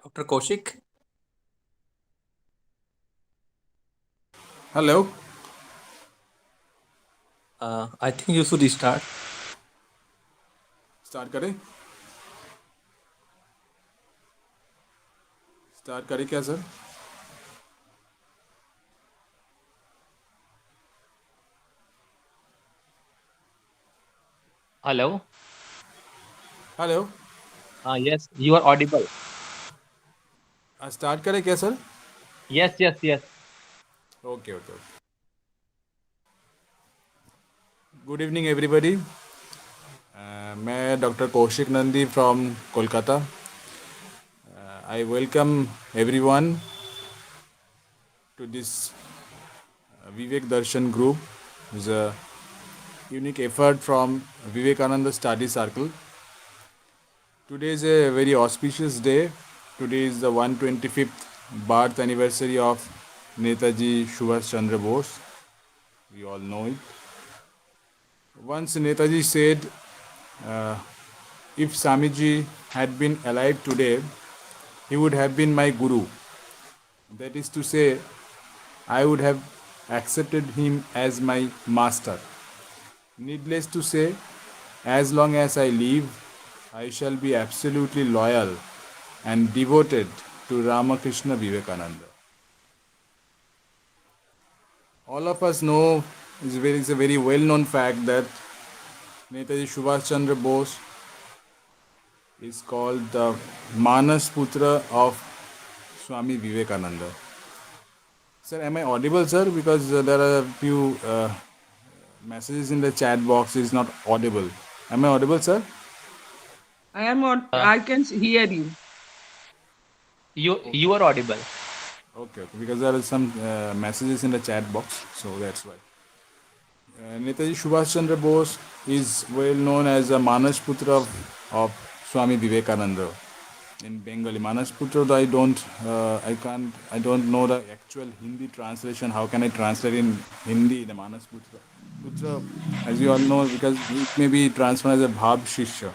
Dr. Kaushik, Hello. I think you should start. Start करें start करें क्या sir? Hello. Hello. Yes, you are audible. Start करें क्या sir? Yes, yes, yes. Okay okay. Good evening everybody. मैं doctor Kaushik Nandi from Kolkata. I welcome everyone to this Vivek Darshan group. It's a unique effort from Vivekananda Study Circle. Today is a very auspicious day. Today is the 125th birth anniversary of Netaji Subhash Chandra Bose. We all know it. Once Netaji said, if Swamiji had been alive today, he would have been my guru. That is to say, I would have accepted him as my master. Needless to say, as long as I live, I shall be absolutely loyal and devoted to Ramakrishna Vivekananda. All of us know, it's a very well-known fact that Netaji Subhash Chandra Bose is called the Manas Putra of Swami Vivekananda. Sir, am I audible, sir? Because there are a few messages in the chat box is not audible. Am I audible, sir? I am on. Uh, I can hear you. you are audible. Okay, because there are some messages in the chat box, so that's why. Netaji Subhash Chandra Bose is well known as a Manas Putra of Swami Vivekananda in Bengali. Manas Putra, I don't know the actual Hindi translation. How can I translate in Hindi the Manas Putra? Putra, as you all know, because it may be transferred as a Bhav Shishya.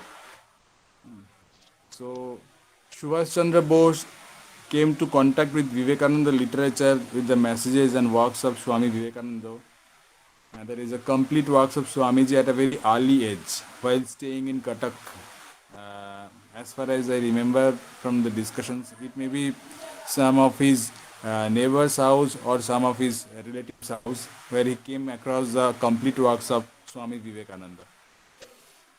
So, Subhash Chandra Bose came to contact with Vivekananda literature with the messages and works of Swami Vivekananda. And there is a complete works of Swamiji at a very early age while staying in Cuttack. As far as I remember from the discussions, it may be some of his neighbor's house or some of his relatives' house where he came across the complete works of Swami Vivekananda,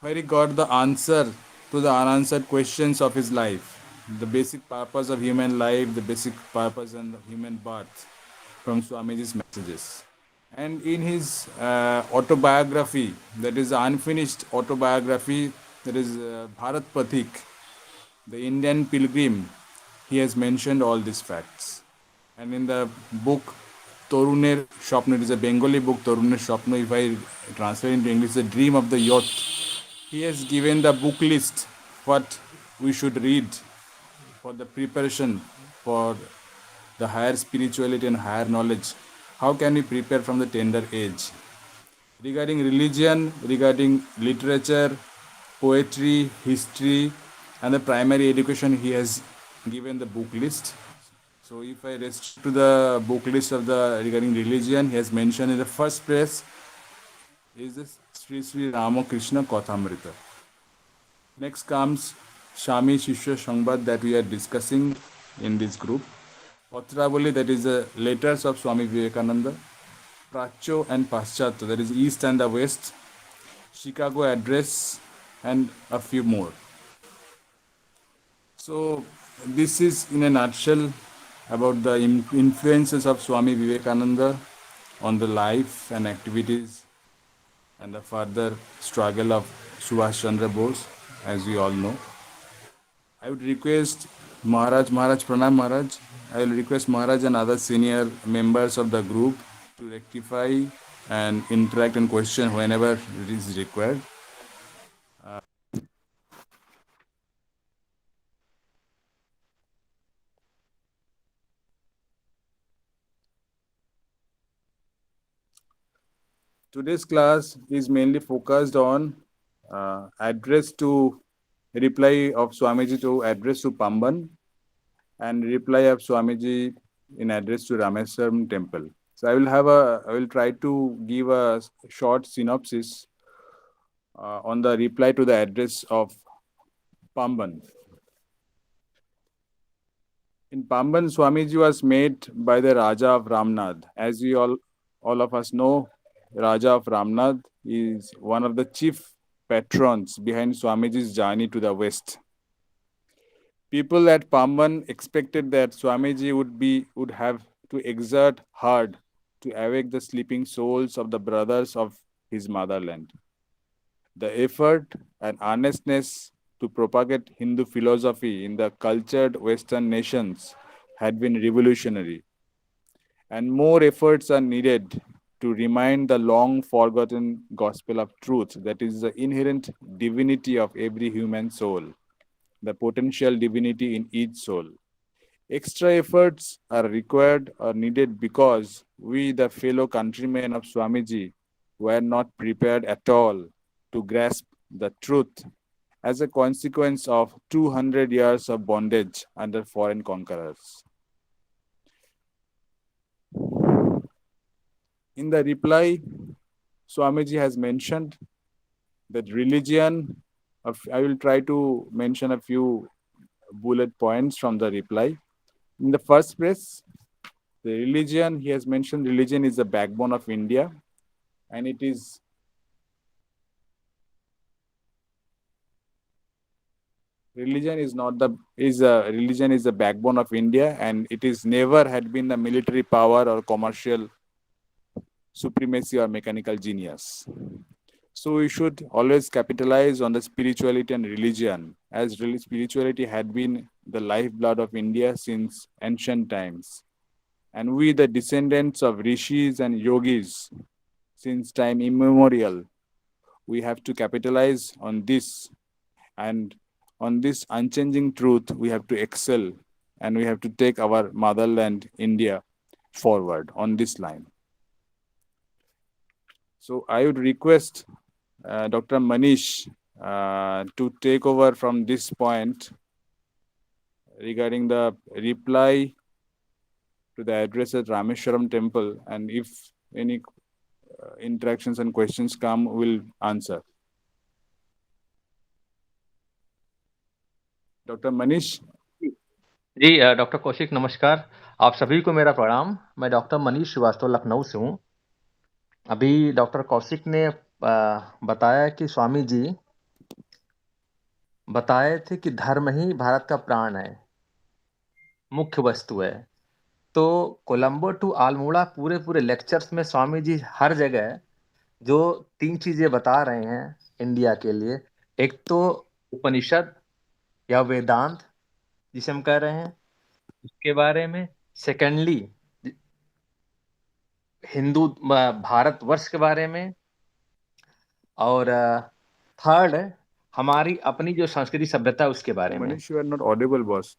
where he got the answer to the unanswered questions of his life, the basic purpose of human life, the basic purpose and human birth from Swamiji's messages. And in his autobiography, that is the unfinished autobiography, that is Bharat Pathik, the Indian pilgrim, he has mentioned all these facts. And in the book Toruner Shopno, it is a Bengali book, Toruner Shopno, if I translate into English, the dream of the youth. He has given the book list what we should read for the preparation for the higher spirituality and higher knowledge. How can we prepare from the tender age? Regarding religion, regarding literature, poetry, history, and the primary education, he has given the book list. So if I restrict to the book list of the regarding religion, he has mentioned in the first place is the Sri Sri Ramakrishna Kathamrita. Next comes Shami Shishya Shangbad that we are discussing in this group. Patravali, that is the letters of Swami Vivekananda. Pracho and Paschatya, that is East and the West. Chicago Address, and a few more. So, this is in a nutshell about the influences of Swami Vivekananda on the life and activities and the further struggle of Subhash Chandra Bose, as we all know. I would request Maharaj Pranam Maharaj. I will request Maharaj and other senior members of the group to rectify and interact and question whenever it is required. Today's class is mainly focused on address to reply of Swamiji to address to Pamban. and reply of Swamiji in address to Rameswaram temple. So I will try to give a short synopsis on the reply to the address of Pamban. In Pamban, Swamiji was met by the Raja of Ramnad. As we all of us know, Raja of Ramnad is one of the chief patrons behind Swamiji's journey to the west. People at Pamban expected that Swamiji would have to exert hard to awake the sleeping souls of the brothers of his motherland. The effort and earnestness to propagate Hindu philosophy in the cultured Western nations had been revolutionary, and more efforts are needed to remind the long forgotten gospel of truth that is the inherent divinity of every human soul, the potential divinity in each soul. Extra efforts are required or needed because we, the fellow countrymen of Swamiji, were not prepared at all to grasp the truth as a consequence of 200 years of bondage under foreign conquerors. In the reply, Swamiji has mentioned that religion, I will try to mention a few bullet points from the reply. In the first place, the religion, he has mentioned religion is the backbone of India, and it is religion is not the is a religion is the backbone of India, and it is never had been the military power or commercial supremacy or mechanical genius. So we should always capitalize on the spirituality and religion, as really spirituality had been the lifeblood of India since ancient times. And we, the descendants of rishis and yogis, since time immemorial, we have to capitalize on this, and on this unchanging truth, we have to excel, and we have to take our motherland, India, forward on this line. So I would request Dr. Manish to take over from this point regarding the reply to the address at Rameshwaram temple, and if any interactions and questions come, we'll answer. Dr. Manish? Ji doctor Kaushik नमस्कार। आप सभी को मेरा प्रणाम। मैं doctor Manish Srivastava Lucknow से हूँ। अभी डॉक्टर कौशिक ने बताया कि स्वामी जी बताए थे कि धर्म ही भारत का प्राण है, मुख्य वस्तु है। तो कोलंबो टू अल्मोड़ा पूरे लेक्चर्स में स्वामी जी हर जगह जो 3 चीजें बता रहे हैं इंडिया के लिए, एक तो उपनिषद या वेदांत जिसे हम कह रहे हैं उसके बारे में, सेकेंडली हिंदू भारतवर्ष के बारे में, और थर्ड हमारी अपनी जो संस्कृति सभ्यता है उसके बारे में। Manish, you are not audible, boss.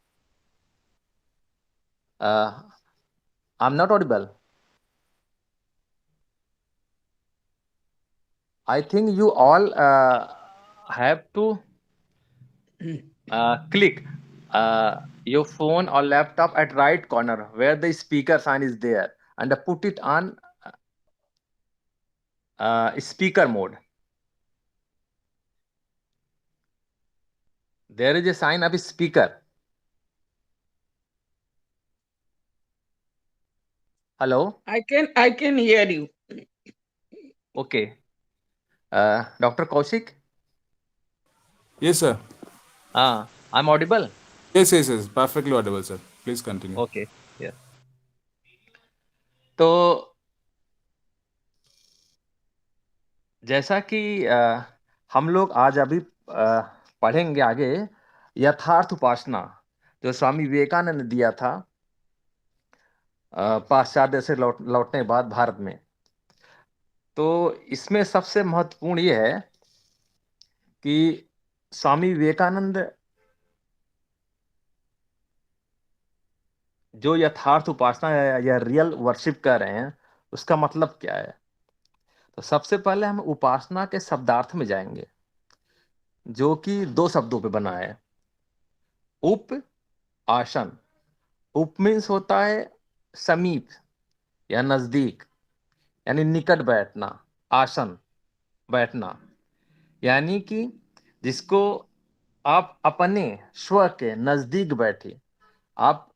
I'm not audible. I think you all have to click your phone or laptop at right corner where the speaker sign is there, and put it on speaker mode. There is a sign of a speaker. Hello? I can hear you. Okay. Dr. Kaushik? Yes, sir. I'm audible? Yes. Perfectly audible, sir. Please continue. Okay. Yeah. तो जैसा कि हम लोग आज अभी पढ़ेंगे आगे यथार्थ उपासना जो स्वामी विवेकानंद ने दिया था पाश्चात्य से लौटने के बाद भारत में। तो इसमें सबसे महत्वपूर्ण ये है कि स्वामी विवेकानंद जो यथार्थ उपासना या रियल वर्शिप कर रहे हैं उसका मतलब क्या है। तो सबसे पहले हम उपासना के शब्दार्थ में जाएंगे जो कि 2 शब्दों पे बना है, उप आसन। उप मीन्स होता है समीप या नजदीक, यानी निकट बैठना, आसन बैठना, यानी कि जिसको आप अपने स्व के नजदीक बैठे, आप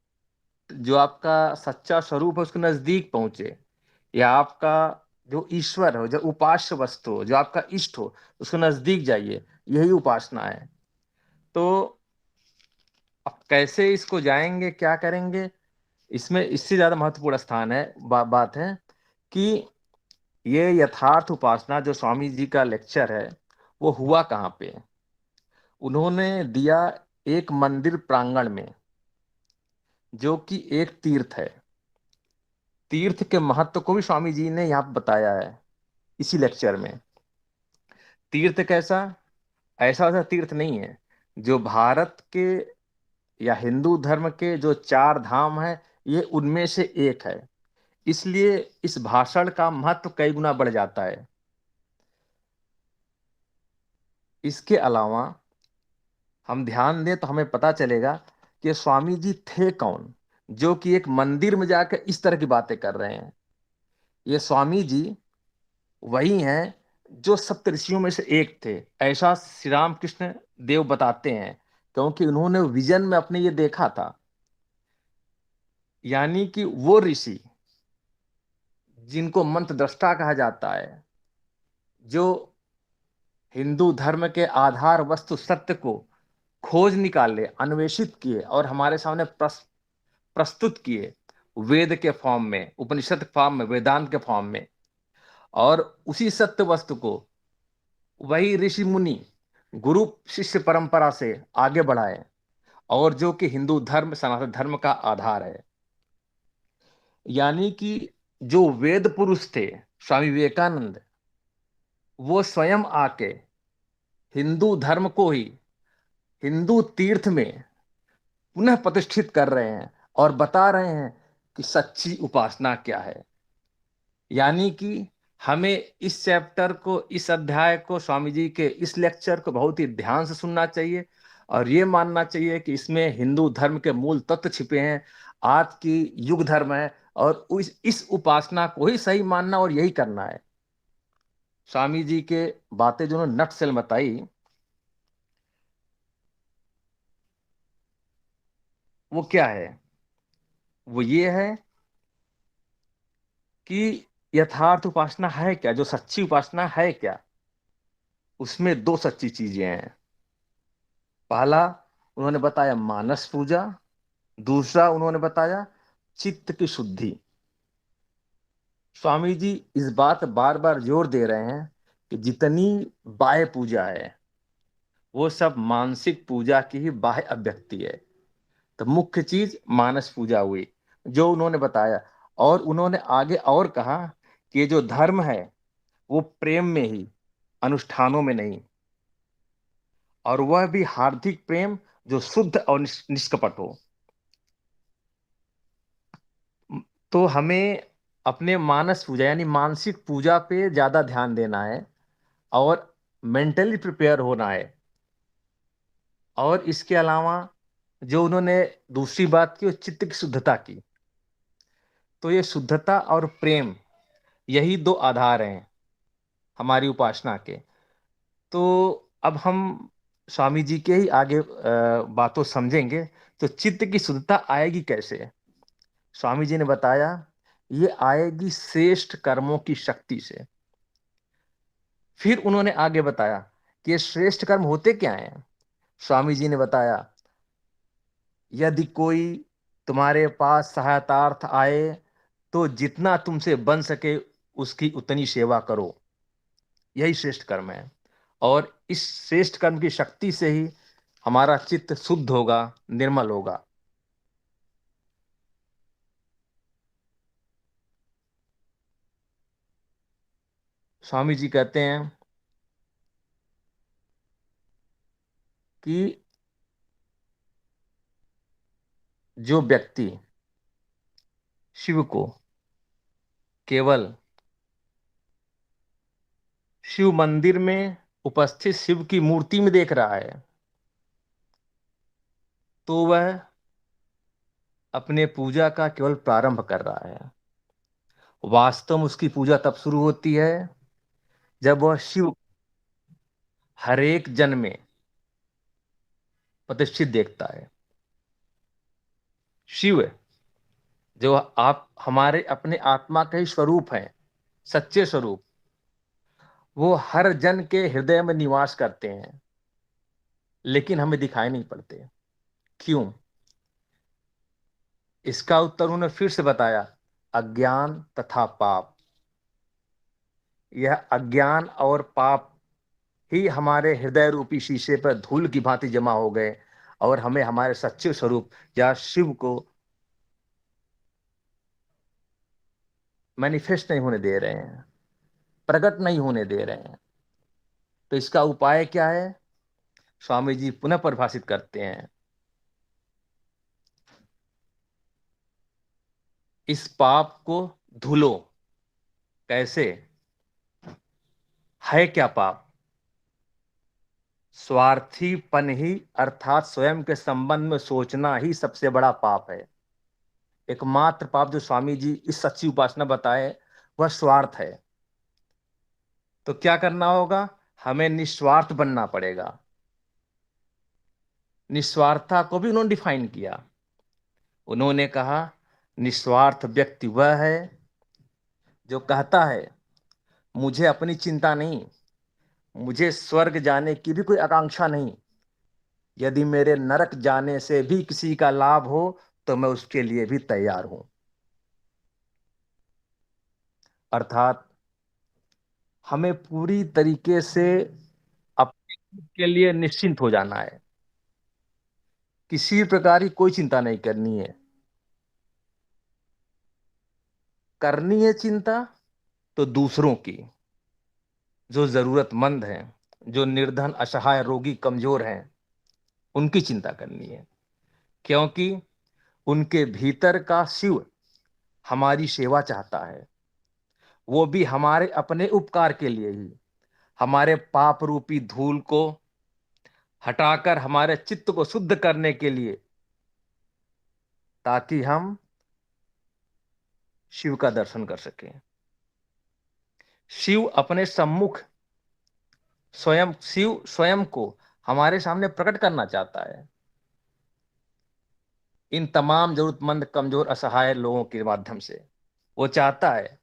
जो आपका सच्चा स्वरूप है उसके नजदीक पहुंचे, या आपका जो ईश्वर हो, जो उपास्य वस्तु हो, जो आपका इष्ट हो, उसके नजदीक जाइए, यही उपासना है। तो अब कैसे इसको जाएंगे, क्या करेंगे, इसमें इससे ज्यादा महत्वपूर्ण स्थान है, बात है कि ये यथार्थ उपासना जो स्वामी जी का लेक्चर है वो हुआ कहाँ पे। उन्होंने दिया एक मंदिर प्रांगण में, जो कि एक तीर्थ है। तीर्थ के महत्व को भी स्वामी जी ने यहाँ पे बताया है इसी लेक्चर में। तीर्थ कैसा, ऐसा वैसा तीर्थ नहीं है, जो भारत के या हिंदू धर्म के जो चार धाम है, ये उनमें से एक है। इसलिए इस भाषण का महत्व कई गुना बढ़ जाता है। इसके अलावा हम ध्यान दें तो हमें पता चलेगा कि स्वामी जी थे कौन, जो कि एक मंदिर में जाकर इस तरह की बातें कर रहे हैं। ये स्वामी जी वही हैं जो सप्त ऋषियों में से एक थे, ऐसा श्री राम कृष्ण देव बताते हैं, क्योंकि उन्होंने विजन में अपने ये देखा था। यानी कि वो ऋषि जिनको मंत्र दृष्टा कहा जाता है, जो हिंदू धर्म के आधार वस्तु सत्य को खोज निकाले, अन्वेषित किए और हमारे सामने प्रस्तुत किए, वेद के फॉर्म में, उपनिषद के फॉर्म में, वेदांत के फॉर्म में। और उसी सत्य वस्तु को वही ऋषि मुनि गुरु शिष्य परंपरा से आगे बढ़ाए, और जो कि हिंदू धर्म, सनातन धर्म का आधार है। यानी कि जो वेद पुरुष थे स्वामी विवेकानंद, वो स्वयं आके हिंदू धर्म को ही हिंदू तीर्थ में पुनः प्रतिष्ठित कर रहे हैं और बता रहे हैं कि सच्ची उपासना क्या है। यानी कि हमें इस चैप्टर को, इस अध्याय को, स्वामी जी के इस लेक्चर को बहुत ही ध्यान से सुनना चाहिए, और ये मानना चाहिए कि इसमें हिंदू धर्म के मूल तत्व छिपे हैं, आज की युग धर्म है, और इस उपासना को ही सही मानना और यही करना है। स्वामी जी के बातें जो उन्होंने नट सेल बताई, वो क्या है, वो ये है कि यथार्थ उपासना है क्या, जो सच्ची उपासना है क्या। उसमें दो सच्ची चीजें हैं। पहला उन्होंने बताया मानस पूजा, दूसरा उन्होंने बताया चित्त की शुद्धि। स्वामी जी इस बात बार बार जोर दे रहे हैं कि जितनी बाह्य पूजा है वो सब मानसिक पूजा की ही बाह्य अभिव्यक्ति है। तो मुख्य चीज मानस पूजा हुई, जो उन्होंने बताया। और उन्होंने आगे और कहा कि ये जो धर्म है वो प्रेम में ही, अनुष्ठानों में नहीं, और वह भी हार्दिक प्रेम जो शुद्ध और निष्कपट हो। तो हमें अपने मानस पूजा यानी मानसिक पूजा पे ज्यादा ध्यान देना है, और मेंटली प्रिपेयर होना है। और इसके अलावा जो उन्होंने दूसरी बात की, वो चित्त की शुद्धता की। तो ये शुद्धता और प्रेम, यही दो आधार हैं हमारी उपासना के। तो अब हम स्वामी जी के ही आगे बातों समझेंगे। तो चित्त की शुद्धता आएगी कैसे। स्वामी जी ने बताया ये आएगी श्रेष्ठ कर्मों की शक्ति से। फिर उन्होंने आगे बताया कि ये श्रेष्ठ कर्म होते क्या हैं। स्वामी जी ने बताया, यदि कोई तुम्हारे पास सहायतार्थ आए तो जितना तुमसे बन सके उसकी उतनी सेवा करो, यही श्रेष्ठ कर्म है। और इस श्रेष्ठ कर्म की शक्ति से ही हमारा चित्त शुद्ध होगा, निर्मल होगा। स्वामी जी कहते हैं कि जो व्यक्ति शिव को केवल शिव मंदिर में उपस्थित शिव की मूर्ति में देख रहा है, तो वह अपने पूजा का केवल प्रारंभ कर रहा है। वास्तव में उसकी पूजा तब शुरू होती है जब वह शिव हर एक जन में प्रतिष्ठित देखता है। शिव जो आप हमारे अपने आत्मा के ही स्वरूप हैं, सच्चे स्वरूप, वो हर जन के हृदय में निवास करते हैं, लेकिन हमें दिखाई नहीं पड़ते। क्यों? इसका उत्तर उन्होंने फिर से बताया, अज्ञान तथा पाप। यह अज्ञान और पाप ही हमारे हृदय रूपी शीशे पर धूल की भांति जमा हो गए और हमें हमारे सच्चे स्वरूप या शिव को मैनिफेस्ट नहीं होने दे रहे हैं, प्रकट नहीं होने दे रहे हैं। तो इसका उपाय क्या है? स्वामी जी पुनः परिभाषित करते हैं, इस पाप को धुलो। कैसे? है क्या पाप? स्वार्थीपन ही, अर्थात स्वयं के संबंध में सोचना ही सबसे बड़ा पाप है। एकमात्र पाप जो स्वामी जी इस सच्ची उपासना बताए वह स्वार्थ है। तो क्या करना होगा? हमें निस्वार्थ बनना पड़ेगा। निस्वार्थता को भी उन्होंने डिफाइन किया। उन्होंने कहा, निस्वार्थ व्यक्ति वह है जो कहता है, मुझे अपनी चिंता नहीं, मुझे स्वर्ग जाने की भी कोई आकांक्षा नहीं, यदि मेरे नरक जाने से भी किसी का लाभ हो तो मैं उसके लिए भी तैयार हूं। अर्थात हमें पूरी तरीके से अपने खुद के लिए निश्चिंत हो जाना है, किसी प्रकार की कोई चिंता नहीं करनी है। करनी है चिंता तो दूसरों की, जो जरूरतमंद हैं, जो निर्धन, असहाय, रोगी, कमजोर हैं, उनकी चिंता करनी है। क्योंकि उनके भीतर का शिव हमारी सेवा चाहता है, वो भी हमारे अपने उपकार के लिए ही, हमारे पाप रूपी धूल को हटाकर हमारे चित्त को शुद्ध करने के लिए, ताकि हम शिव का दर्शन कर सकें। शिव अपने सम्मुख शिव स्वयं को हमारे सामने प्रकट करना चाहता है, इन तमाम जरूरतमंद, कमजोर, असहाय लोगों के माध्यम से। वो चाहता है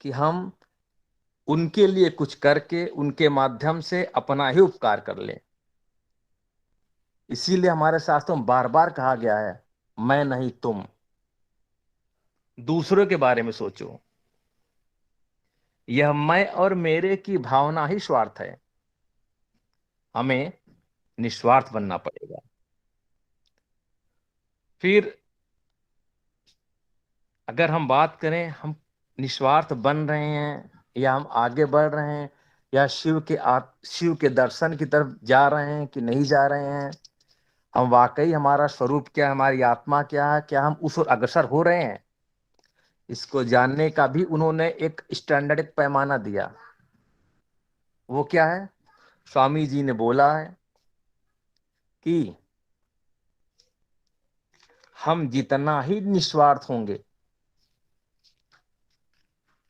कि हम उनके लिए कुछ करके उनके माध्यम से अपना ही उपकार कर लें। इसीलिए हमारे शास्त्रों में बार बार कहा गया है, मैं नहीं तुम, दूसरों के बारे में सोचो। यह मैं और मेरे की भावना ही स्वार्थ है। हमें निस्वार्थ बनना पड़ेगा। फिर अगर हम बात करें, हम निस्वार्थ बन रहे हैं या हम आगे बढ़ रहे हैं या शिव के दर्शन की तरफ जा रहे हैं कि नहीं जा रहे हैं, हम वाकई हमारा स्वरूप क्या है, हमारी आत्मा क्या है, क्या हम उस ओर अग्रसर हो रहे हैं, इसको जानने का भी उन्होंने एक स्टैंडर्ड, एक पैमाना दिया। वो क्या है? स्वामी जी ने बोला है कि हम जितना ही निस्वार्थ होंगे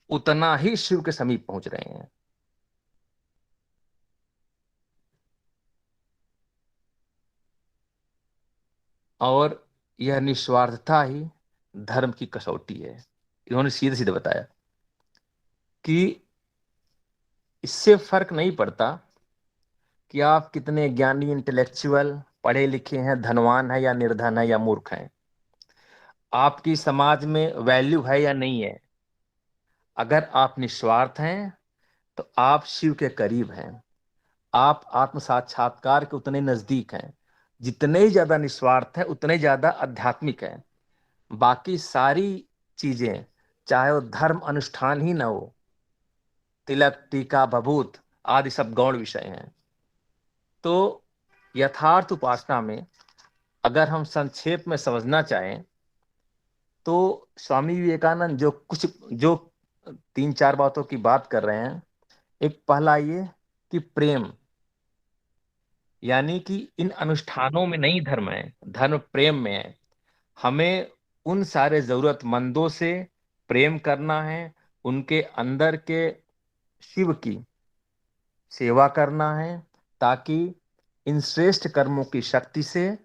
उतना ही शिव के समीप पहुंच रहे हैं। और यह निस्वार्थता ही धर्म की कसौटी है। इन्होंने सीधे सीधे बताया कि इससे फर्क नहीं पड़ता कि आप कितने ज्ञानी, इंटेलेक्चुअल, पढ़े लिखे हैं, धनवान है या निर्धन है या मूर्ख हैं, आपकी समाज में वैल्यू है या नहीं है। अगर आप निस्वार्थ हैं तो आप शिव के करीब हैं, आप आत्म साक्षात्कार के उतने नजदीक हैं। जितने ही ज्यादा निस्वार्थ हैं उतने ज्यादा आध्यात्मिक हैं। बाकी सारी चीजें, चाहे वो धर्म अनुष्ठान ही ना हो, तिलक, टीका, भभूत आदि सब गौण विषय हैं। तो यथार्थ उपासना में अगर हम संक्षेप में समझना चाहें तो स्वामी विवेकानंद जो तीन चार बातों की बात कर रहे हैं, एक पहला ये कि प्रेम, यानी कि इन अनुष्ठानों में नहीं धर्म है, धर्म प्रेम में है। हमें उन सारे जरूरतमंदों से प्रेम करना है, उनके अंदर के शिव की सेवा करना है, ताकि इन श्रेष्ठ कर्मों की शक्ति से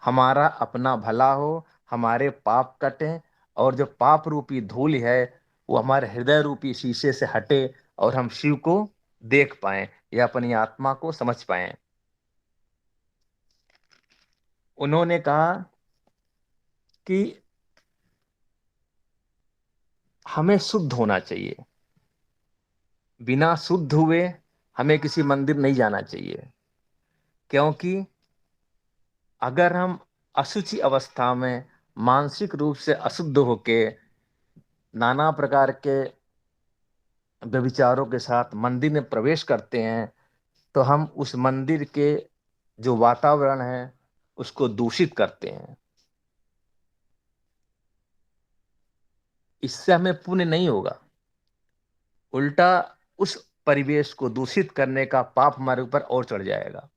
हमारा अपना भला हो, हमारे पाप कटें, और जो पाप रूपी धूल है वो हमारे हृदय रूपी शीशे से हटे और हम शिव को देख पाएं या अपनी आत्मा को समझ पाएं। उन्होंने कहा कि हमें शुद्ध होना चाहिए, बिना शुद्ध हुए हमें किसी मंदिर नहीं जाना चाहिए, क्योंकि अगर हम अशुचि अवस्था में मानसिक रूप से अशुद्ध होके नाना प्रकार के व्यभिचारों के साथ मंदिर में प्रवेश करते हैं, तो हम उस मंदिर के जो वातावरण है उसको दूषित करते हैं। इससे हमें पुण्य नहीं होगा, उल्टा उस परिवेश को दूषित करने का पाप हमारे ऊपर और चढ़ जाएगा।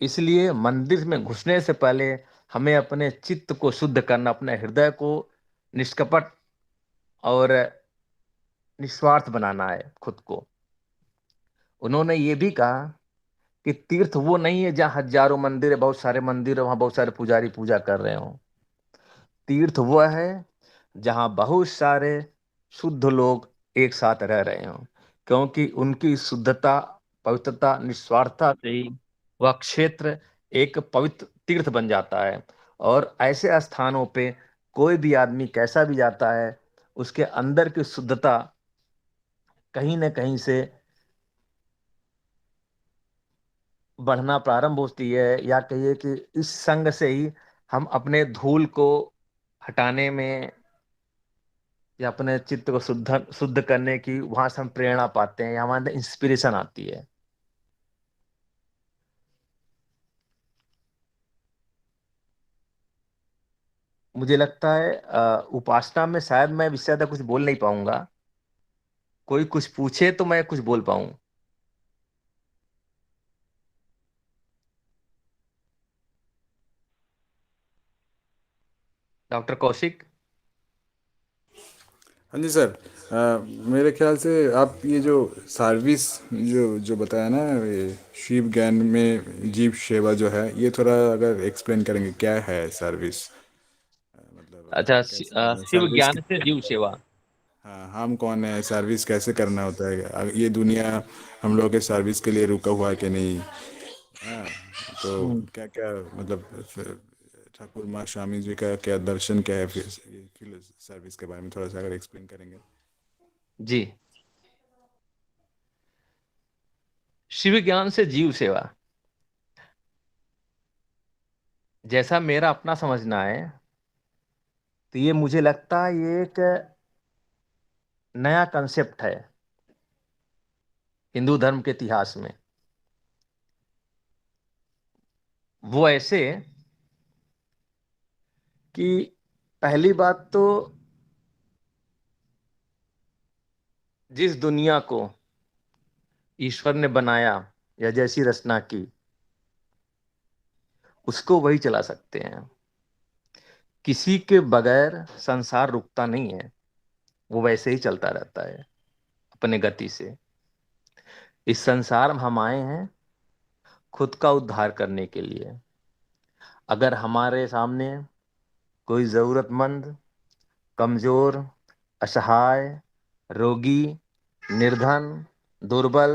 इसलिए मंदिर में घुसने से पहले हमें अपने चित्त को शुद्ध करना, अपने हृदय को निष्कपट और निस्वार्थ बनाना है खुद को। उन्होंने ये भी कहा कि तीर्थ वो नहीं है जहाँ हजारों मंदिर है, बहुत सारे मंदिर है, वहां बहुत सारे पुजारी पूजा कर रहे हो। तीर्थ वह है जहाँ बहुत सारे शुद्ध लोग एक साथ रह रहे हों, क्योंकि उनकी शुद्धता, पवित्रता, निस्वार्थता से ही वह क्षेत्र एक पवित्र तीर्थ बन जाता है। और ऐसे स्थानों पे कोई भी आदमी कैसा भी जाता है, उसके अंदर की शुद्धता कहीं न कहीं से बढ़ना प्रारंभ होती है, या कहिए कि इस संग से ही हम अपने धूल को हटाने में या अपने चित्त को शुद्ध शुद्ध करने की वहां से हम प्रेरणा पाते हैं या हमारे अंदर इंस्पिरेशन आती है। मुझे लगता है उपासना में शायद मैं इससे ज्यादा कुछ बोल नहीं पाऊंगा। कोई कुछ पूछे तो मैं कुछ बोल पाऊं। डॉक्टर कौशिक। हाँ जी सर। मेरे ख्याल से आप ये जो सर्विस जो जो बताया ना, ये शिव ज्ञान में जीव सेवा जो है, ये थोड़ा अगर एक्सप्लेन करेंगे क्या है सर्विस, मतलब अच्छा, कैसे शिव सर्विस की। ज्ञान से जीव सेवा। हाँ, हम कौन है, सर्विस कैसे करना होता है, ये दुनिया हम लोग के सर्विस के लिए रुका हुआ है कि नहीं। हाँ, तो हम्म, क्या क्या मतलब ठाकुर माँ स्वामी जी का क्या दर्शन क्या है, फिर सर्विस के बारे में थोड़ा सा अगर एक्सप्लेन करेंगे। जी। शिव ज्ञान से जीव सेवा, जैसा मेरा अपना समझना है, तो ये मुझे लगता है ये एक नया कंसेप्ट है हिंदू धर्म के इतिहास में। वो ऐसे कि पहली बात तो जिस दुनिया को ईश्वर ने बनाया या जैसी रचना की, उसको वही चला सकते हैं। किसी के बगैर संसार रुकता नहीं है, वो वैसे ही चलता रहता है अपने गति से। इस संसार में हम आए हैं खुद का उद्धार करने के लिए। अगर हमारे सामने कोई जरूरतमंद, कमजोर, असहाय, रोगी, निर्धन, दुर्बल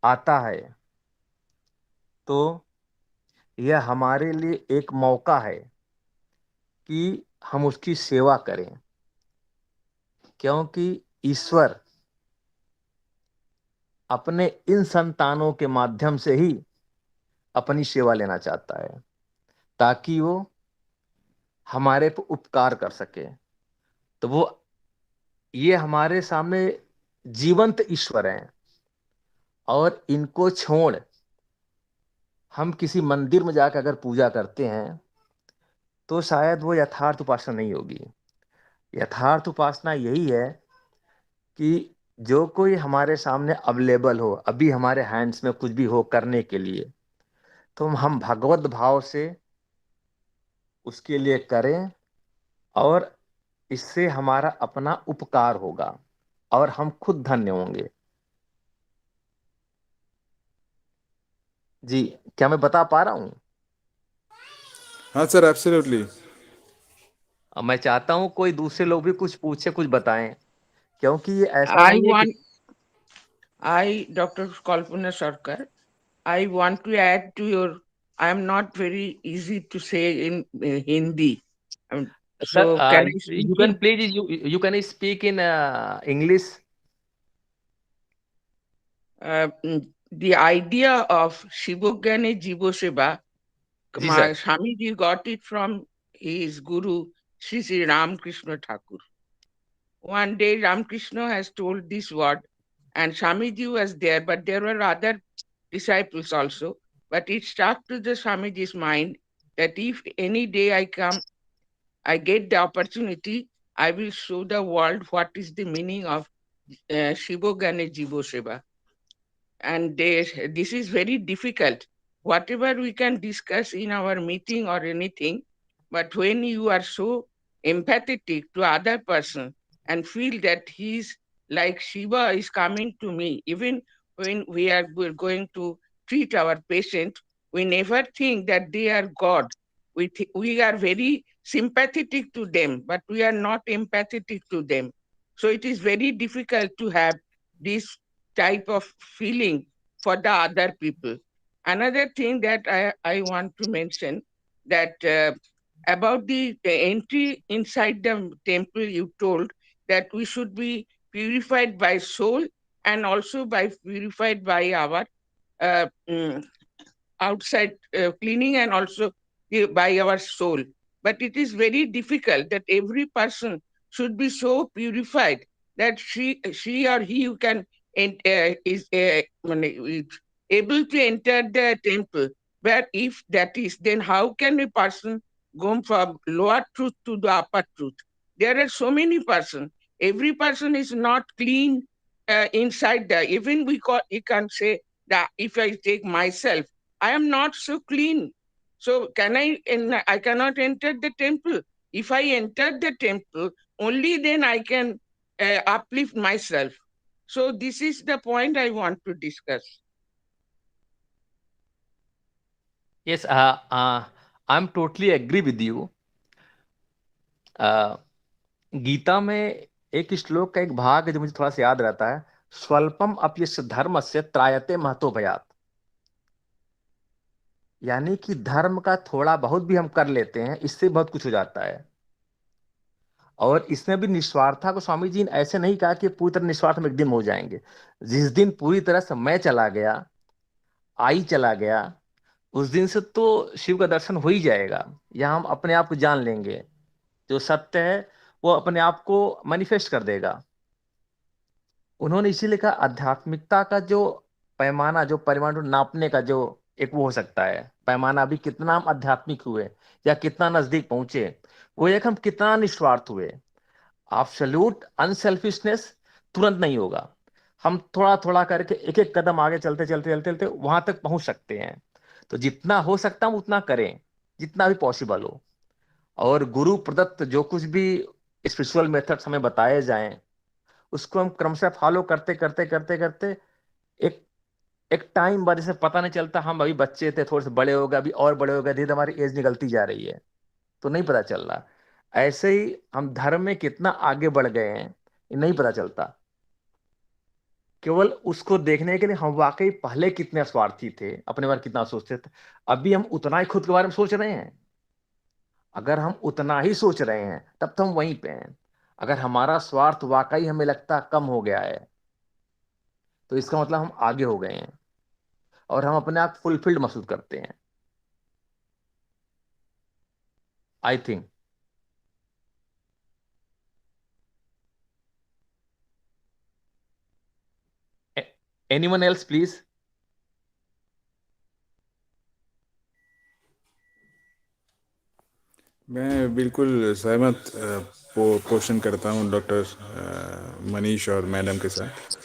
आता है, तो यह हमारे लिए एक मौका है कि हम उसकी सेवा करें, क्योंकि ईश्वर अपने इन संतानों के माध्यम से ही अपनी सेवा लेना चाहता है, ताकि वो हमारे पर उपकार कर सके। तो वो ये हमारे सामने जीवंत ईश्वर हैं, और इनको छोड़ हम किसी मंदिर में जाकर अगर पूजा करते हैं तो शायद वो यथार्थ उपासना नहीं होगी। यथार्थ उपासना यही है कि जो कोई हमारे सामने अवेलेबल हो, अभी हमारे हैंड्स में कुछ भी हो करने के लिए, तो हम भगवत भाव से उसके लिए करें, और इससे हमारा अपना उपकार होगा और हम खुद धन्य होंगे। जी, क्या मैं बता पा रहा हूं? हाँ सर, एब्सोल्युटली। अब मैं चाहता हूं कोई दूसरे लोग भी कुछ पूछे, कुछ बताएं, क्योंकि ये ऐसा I नहीं है कि want, Dr. Kalpana Sarkar, I want to add to your, I am not very easy to say in Hindi. Sir, So can I you speak can in please you can speak in English. the idea of Shivogane Jivo Seva? जी sir. Swamiji got it from his guru, Sri Sri Ramakrishna Thakur. One day Ramakrishna has told this word, and Swamiji was there, but there were other disciples also. But it struck to the Swamiji's mind that if any day I get the opportunity, I will show the world what is the meaning of Shivogane Jivo Seva. And this is very difficult. Whatever we can discuss in our meeting or anything, but when you are so empathetic to other person and feel that he's like Shiva is coming to me, even when we're going to treat our patient, we never think that they are God. We are very sympathetic to them, but we are not empathetic to them. So it is very difficult to have this type of feeling for the other people. Another thing that I want to mention that about the entry inside the temple, you told that we should be purified by soul and also by purified by our uh, mm, outside cleaning and also by our soul. But it is very difficult that every person should be so purified that she or he who can is able to enter the temple. But if that is, then how can a person go from lower truth to the upper truth? There are so many persons. Every person is not clean inside the. Even you can say that if I take myself, I am not so clean. So I cannot enter the temple. If I enter the temple, only then I can uplift myself. So this is the point I want to discuss. Yes, I am totally agree with you. Gita में एक श्लोक का एक भाग है जो मुझे थोड़ा सा याद रहता है, स्वल्पम अप्यस्य धर्मस्य त्रायते महतो भयात्। यानी कि धर्म का थोड़ा बहुत भी हम कर लेते हैं, इससे बहुत कुछ हो जाता है। और इसमें भी निस्वार्था को स्वामी जी ने ऐसे नहीं कहा कि पूरी तरह निस्वार्थ हम एक दिन हो जाएंगे। जिस दिन पूरी तरह से मैं चला गया, आई चला गया, उस दिन से तो शिव का दर्शन हो ही जाएगा, या हम अपने आप को जान लेंगे। जो सत्य है वो अपने आप को मैनिफेस्ट कर देगा। उन्होंने इसीलिए कहा आध्यात्मिकता का जो पैमाना, जो परिमाण नापने का जो एक वो हो सकता है पैमाना, अभी कितना हम आध्यात्मिक हुए या कितना नजदीक पहुंचे, वो एक हम कितना निस्वार्थ हुए। एब्सोल्यूट अनसेल्फिशनेस तुरंत नहीं होगा। हम थोड़ा थोड़ा करके एक एक कदम आगे चलते चलते चलते चलते वहां तक पहुंच सकते हैं। तो जितना हो सकता है उतना करें, जितना भी पॉसिबल हो। और गुरु प्रदत्त जो कुछ भी स्पिरिचुअल मेथड्स हमें बताए जाएं, उसको हम क्रमशः फॉलो करते करते करते करते एक एक टाइम बाद जैसे पता नहीं चलता, हम अभी बच्चे थे, थोड़े से बड़े हो गए, अभी और बड़े हो गए, धीरे धीरे हमारी एज निकलती जा रही है, तो नहीं पता चल रहा। ऐसे ही हम धर्म में कितना आगे बढ़ गए हैं ये नहीं पता चलता। केवल उसको देखने के लिए हम वाकई पहले कितने स्वार्थी थे, अपने बारे में कितना सोचते थे, अभी हम उतना ही खुद के बारे में सोच रहे हैं। अगर हम उतना ही सोच रहे हैं तब तो हम वहीं पे हैं। अगर हमारा स्वार्थ वाकई हमें लगता कम हो गया है, तो इसका मतलब हम आगे हो गए हैं और हम अपने आप फुलफिल्ड महसूस करते हैं, I think. Anyone else please? मैं बिल्कुल सहमत क्वेश्चन करता हूँ डॉक्टर मनीष और मैडम के साथ।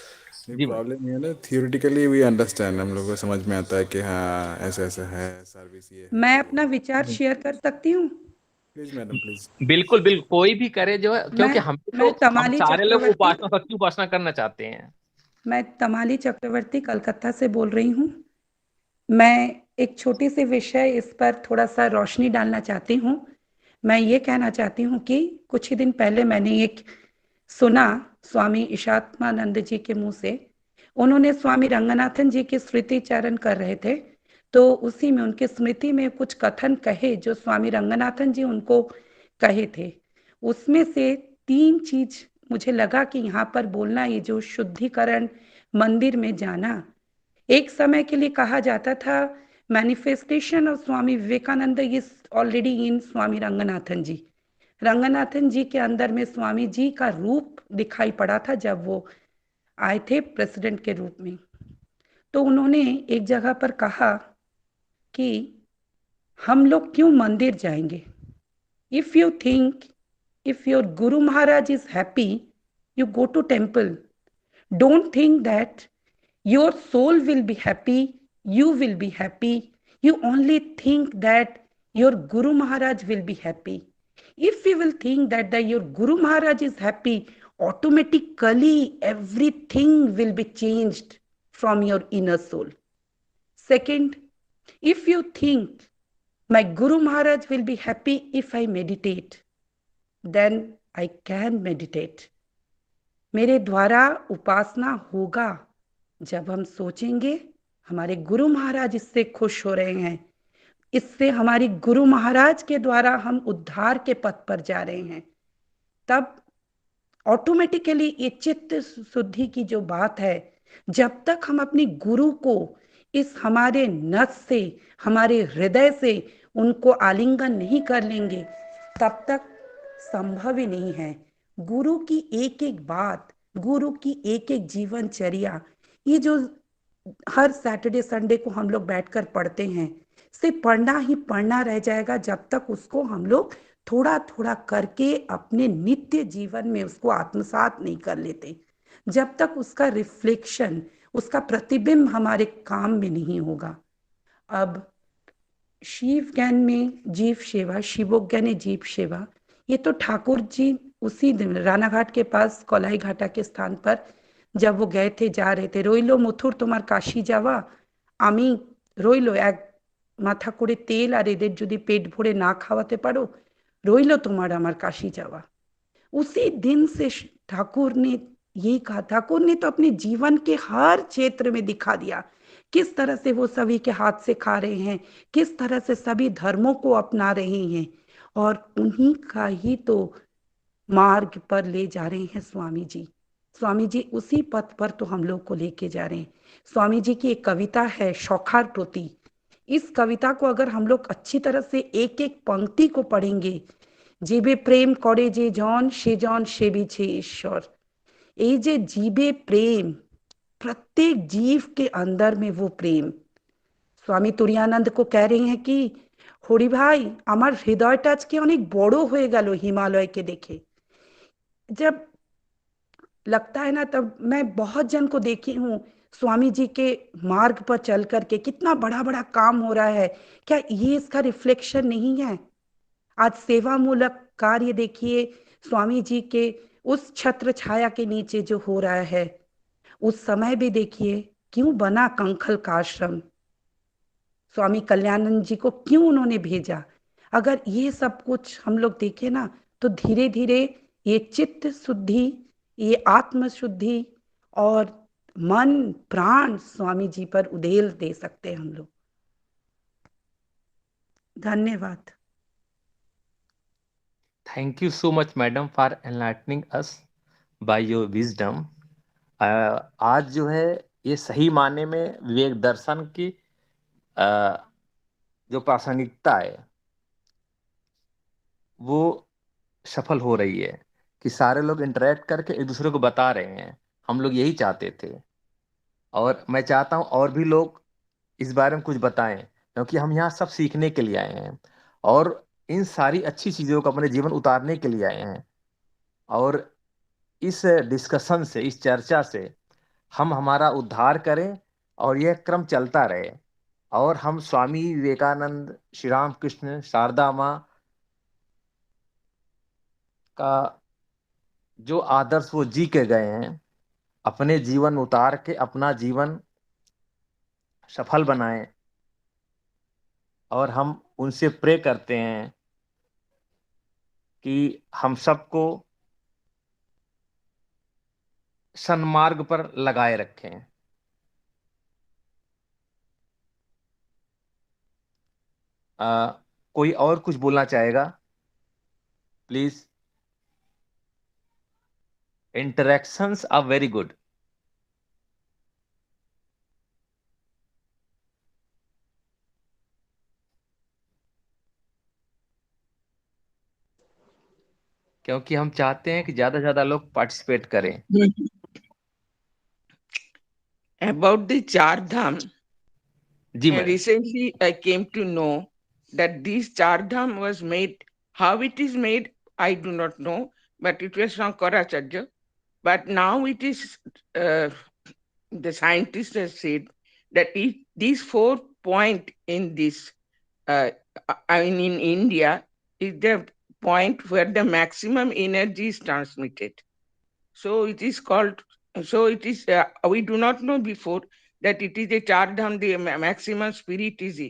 जी मैम। प्रॉब्लम ये है ना, थियोरिटिकली वी अंडरस्टैंड, हम लोग को समझ में आता है कि हाँ ऐसा ऐसा है, सर्विस ये है, मैं वो अपना विचार शेयर कर सकती हूँ। Please madam please. बिल्कुल बिल्कुल, कोई भी करे जो है, मैं क्योंकि मैं हम तमाली सारे लोग चक्रवर्ती उपासना, सच्ची उपासना करना चाहते हैं। मैं तमाली चक्रवर्ती कलकत्ता से बोल रही हूँ। मैं एक छोटी सी विषय इस पर थोड़ा सा रोशनी डालना चाहती हूँ। मैं ये कहना चाहती हूँ कि कुछ ही दिन पहले मैंने एक सुना स्वामी ईशात्मानंद जी के मुंह से। उन्होंने स्वामी रंगनाथन जी की स्मृति चारण कर रहे थे, तो उसी में उनकी स्मृति में कुछ कथन कहे जो स्वामी रंगनाथन जी उनको कहे थे। उसमें से 3 चीज मुझे लगा कि यहाँ पर बोलना, ये जो शुद्धिकरण, मंदिर में जाना, एक समय के लिए कहा जाता था manifestation of Swami Vivekananda is already in Swami Ranganathan ji. Ranganathan ji के अंदर में स्वामी जी का रूप दिखाई पड़ा था जब वो आए थे प्रेसिडेंट के रूप में। तो उन्होंने एक जगह पर कहा कि हम लोग क्यों मंदिर जाएंगे। If you think, if your guru Maharaj is happy, you go to temple. Don't think that your soul will be happy, you will be happy. You only think that your Guru Maharaj will be happy. If you will think that your Guru Maharaj is happy, automatically everything will be changed from your inner soul. Second, if you think my Guru Maharaj will be happy if I meditate, then I can meditate. मेरे द्वारा उपासना होगा जब हम सोचेंगे हमारे गुरु महाराज इससे खुश हो रहे हैं, इससे हमारी गुरु महाराज के द्वारा हम उद्धार के पथ पर जा रहे हैं, तब ऑटोमेटिकली ये चित्त शुद्धि की जो बात है, जब तक हम अपनी गुरु को इस हमारे नस से, हमारे हृदय से उनको आलिंगन नहीं कर लेंगे, तब तक संभव ही नहीं है। गुरु की एक एक बात, गुरु की एक एक जीवनचर्या, ये जो हर सैटरडे संडे को हम लोग बैठकर पढ़ते हैं, सिर्फ पढ़ना ही पढ़ना रह जाएगा जब तक उसको हम लोग थोड़ा थोड़ा करके अपने नित्य जीवन में उसको आत्मसात नहीं कर लेते, जब तक उसका रिफ्लेक्शन, उसका प्रतिबिंब हमारे काम में नहीं होगा। अब शिव ज्ञान में जीव सेवा, शिवोज्ञा ने जीव सेवा, ये तो ठाकुर जी उसी दिन रानाघाट के पास कोलाई घाटा के स्थान पर जब वो गए थे, जा रहे थे, রইলো মথুর তোমার কাশি যাওয়া, আমি রইলো এক মাথা করে তেল আর এদের যদি পেট ভরে না খাওয়াতে পারো, রইলো তোমার আমার কাশি যাওয়া। उसी दिन से ठाकुर ने यही कहा। ठाकुर ने तो अपने जीवन के हर क्षेत्र में दिखा दिया किस तरह से वो सभी के हाथ से खा रहे हैं, किस तरह से सभी धर्मों को अपना रहे हैं, और उन्हीं का ही तो मार्ग पर ले जा रहे हैं स्वामी जी। स्वामी जी उसी पथ पर तो हम लोग को लेके जा रहे हैं। स्वामी जी की एक कविता है शौखार टोती। इस कविता को अगर हम लोग अच्छी तरह से एक एक पंक्ति को पढ़ेंगे, जीवे प्रेम करे जे जन से जन सेविछे ईश्वर, এই যে जीवे प्रेम, प्रत्येक जीव के अंदर में वो प्रेम। स्वामी तुरानंद को कह रहे हैं कि হরি ভাই আমার হৃদয়টা আজকে অনেক বড় হয়ে গেল হিমালয়কে দেখে। जब लगता है ना, तब मैं बहुत जन को देखी हूँ स्वामी जी के मार्ग पर चल करके कितना बड़ा बड़ा काम हो रहा है, क्या ये इसका रिफ्लेक्शन नहीं है? आज सेवा मूलक कार्य देखिए स्वामी जी के उस छत्र छाया के नीचे जो हो रहा है, उस समय भी देखिए क्यों बना कंखल का आश्रम, स्वामी कल्याणानंद जी को क्यों उन्होंने भेजा। अगर ये सब कुछ हम लोग देखें ना, तो धीरे धीरे ये चित्त शुद्धि, ये आत्म शुद्धि और मन प्राण स्वामी जी पर उधेल दे सकते हैं हम लोग। धन्यवाद। Thank you so much madam for enlightening us by your wisdom. आज जो है ये सही माने में विवेक दर्शन की जो प्रासंगिकता है वो सफल हो रही है कि सारे लोग इंटरेक्ट करके एक दूसरे को बता रहे हैं। हम लोग यही चाहते थे, और मैं चाहता हूं और भी लोग इस बारे में कुछ बताएं, क्योंकि हम यहाँ सब सीखने के लिए आए हैं और इन सारी अच्छी चीजों को अपने जीवन उतारने के लिए आए हैं। और इस डिस्कशन से, इस चर्चा से हम हमारा उद्धार करें और यह क्रम चलता रहे, और हम स्वामी विवेकानंद, श्री राम कृष्ण, शारदा माँ का जो आदर्श वो जी के गए हैं, अपने जीवन उतार के अपना जीवन सफल बनाएं। और हम उनसे प्रे करते हैं कि हम सबको सन्मार्ग पर लगाए रखें। कोई और कुछ बोलना चाहेगा? Please. Interactions are very good. क्योंकि हम चाहते हैं कि ज्यादा से ज्यादा लोग पार्टिसिपेट करें। About the Char Dham, जी madam. recently I came to know that this Char Dham was made. How it is made, I do not know, but it was from Karacharya. But now it is, the scientists have said that these 4 point in this, I mean in India, is the point where the maximum energy is transmitted. So it is called, so it is, we do not know before that it is a Char Dham, the maximum spirit is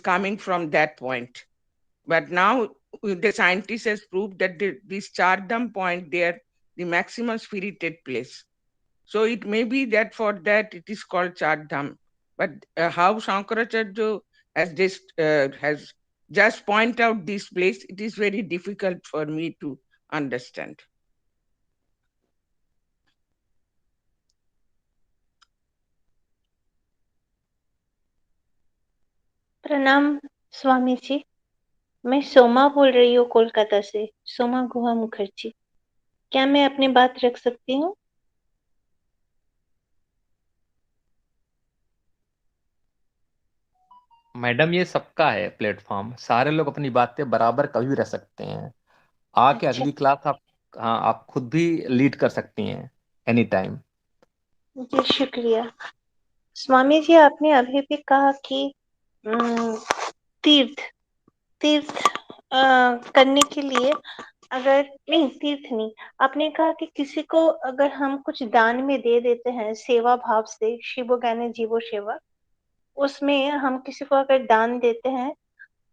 coming from that point. But now the scientists has proved that this Char Dham point there, the maximum spirited place. So it may be that for that it is called Char Dham. But how Shankaracharya has just point out this place, it is very difficult for me to understand. प्रणाम स्वामी जी, मैं सोमा बोल रही हूँ कोलकाता से, सोमा गुहा मुखर्जी। क्या मैं अपनी बात रख सकती हूँ? मैडम ये सबका है प्लेटफॉर्म, सारे लोग अपनी बातें बराबर कभी भी रख सकते हैं। आके अच्छा अगली क्लास आप, हाँ, आप खुद भी लीड कर सकती हैं एनी टाइम। जी, शुक्रिया। स्वामी जी, आपने अभी भी कहा कि तीर्थ तीर्थ करने के लिए, अगर नहीं, तीर्थ नहीं, आपने कहा कि किसी को अगर हम कुछ दान में दे देते हैं सेवा भाव से, शिवो ज्ञाने जीवो सेवा, उसमें हम किसी को अगर दान देते हैं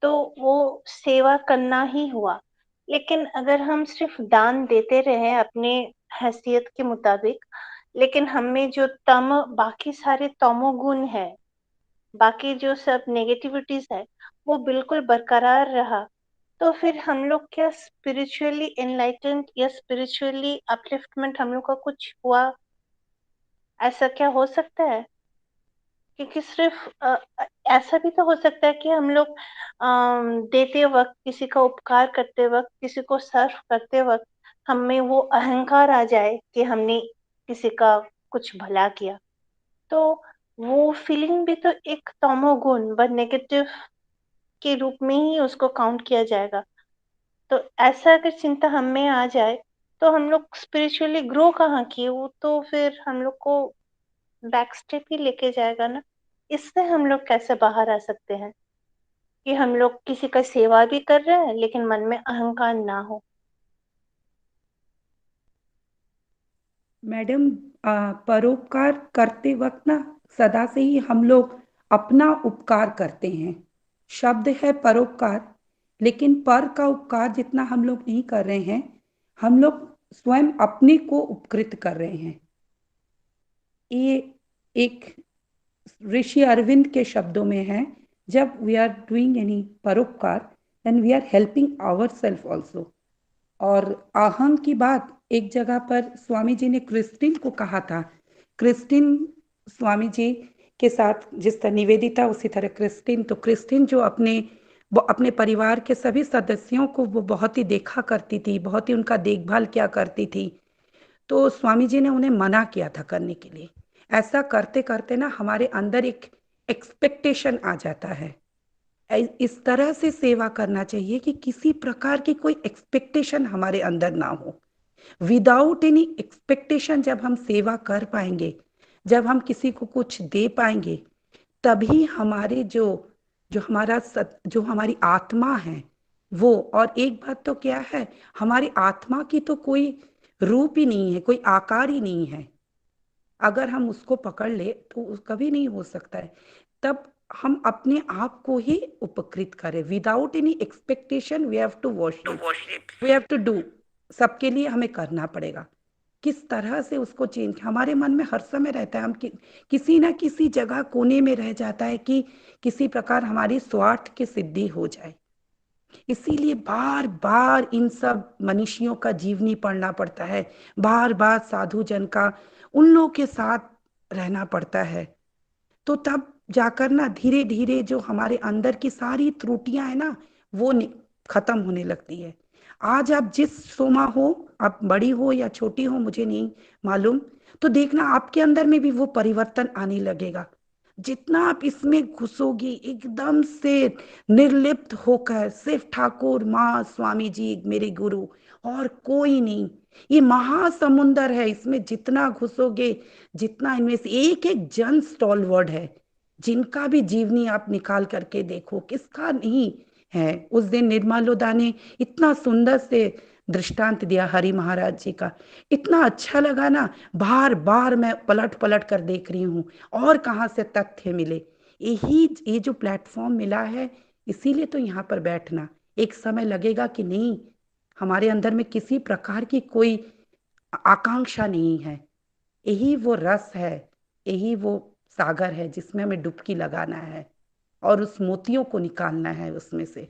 तो वो सेवा करना ही हुआ। लेकिन अगर हम सिर्फ दान देते रहे अपने हैसियत के मुताबिक, लेकिन हमें जो बाकी सारे तमोगुण है, बाकी जो सब नेगेटिविटीज है, वो बिल्कुल बरकरार रहा, तो फिर हम लोग क्या स्पिरिचुअली एनलाइटेंड या स्पिरिचुअली अपलिफ्टमेंट हम लोग का कुछ हुआ? ऐसा क्या हो सकता है? क्योंकि सिर्फ ऐसा भी तो हो सकता है कि हम लोग देते वक्त, किसी का उपकार करते वक्त, किसी को सर्व करते वक्त हमें वो अहंकार आ जाए कि हमने किसी का कुछ भला किया, तो वो फीलिंग भी तो एक तमोगुण व नेगेटिव के रूप में ही उसको काउंट किया जाएगा। तो ऐसा अगर चिंता हमें आ जाए तो हम लोग स्पिरिचुअली ग्रो कहाँ किए? वो तो फिर हम लोग को बैक स्टेप ही लेके जाएगा ना। इससे हम लोग कैसे बाहर आ सकते हैं कि हम लोग किसी का सेवा भी कर रहे हैं लेकिन मन में अहंकार ना हो? मैडम, परोपकार करते वक्त ना सदा से ही हम लोग अपना उपकार करते हैं। शब्द है परोपकार, लेकिन पर का उपकार जितना हम लोग नहीं कर रहे हैं, हम लोग स्वयं अपने को उपकृत कर रहे हैं। ये एक ऋषि अरविंद के शब्दों में है, जब वी आर डूइंग एनी परोपकार then we are helping our self also. और अहम की बात एक जगह पर स्वामी जी ने क्रिस्टिन को कहा था। क्रिस्टिन स्वामी जी के साथ जिस तरह निवेदिता, उसी तरह क्रिस्टिन। तो क्रिस्टिन जो अपने परिवार के सभी सदस्यों को वो बहुत ही देखा करती थी, बहुत ही उनका देखभाल किया करती थी। तो स्वामी जी ने उन्हें मना किया था करने के लिए। ऐसा करते करते ना हमारे अंदर एक एक्सपेक्टेशन आ जाता है। इस तरह से सेवा करना चाहिए कि किसी प्रकार की कोई एक्सपेक्टेशन हमारे अंदर ना हो। विदाउट एनी एक्सपेक्टेशन जब हम सेवा कर पाएंगे, जब हम किसी को कुछ दे पाएंगे, तभी हमारे जो जो हमारा जो हमारी आत्मा है वो, और एक बात तो क्या है, हमारी आत्मा की तो कोई रूप ही नहीं है, कोई आकार ही नहीं है। अगर हम उसको पकड़ ले तो कभी नहीं हो सकता है। तब हम अपने आप को ही उपकृत करें। Without any expectation we have to worship, we have to do. सबके लिए हमें करना पड़ेगा। किस तरह से उसको चेंज, हमारे मन में हर समय रहता है, हम किसी ना किसी जगह कोने में रह जाता है कि किसी प्रकार हमारी स्वार्थ की सिद्धि हो जाए। इसीलिए बार बार इन सब मनीषियों का जीवनी पढ़ना पड़ता है, बार बार साधु जन का उन लोगों के साथ रहना पड़ता है। तो तब जाकर ना धीरे धीरे जो हमारे अंदर की सारी त्रुटियां है ना, वो खत्म होने लगती है। आज आप जिस सोमा हो, आप बड़ी हो या छोटी हो मुझे नहीं मालूम, तो देखना आपके अंदर में भी वो परिवर्तन आने लगेगा। जितना आप इसमें घुसोगी एकदम से निर्लिप्त होकर, सिर्फ ठाकुर माँ स्वामी जी मेरे गुरु और कोई नहीं, ये महासमुंदर है, इसमें जितना घुसोगे, जितना इनमें से एक एक जन स्टॉलवर्ड है, जिनका भी जीवनी आप निकाल करके देखो, किसका नहीं है। उस दिन निर्मलोदा ने इतना सुंदर से दृष्टांत दिया हरि महाराज जी का, इतना अच्छा लगा ना। बार बार मैं पलट पलट कर देख रही हूँ और कहाँ से तथ्य मिले। यही ये जो प्लेटफॉर्म मिला है, इसीलिए तो यहाँ पर बैठना। एक समय लगेगा कि नहीं, हमारे अंदर में किसी प्रकार की कोई आकांक्षा नहीं है। यही वो रस है, यही वो सागर है जिसमें हमें डुबकी लगाना है और उस मोतियों को निकालना है उसमें से।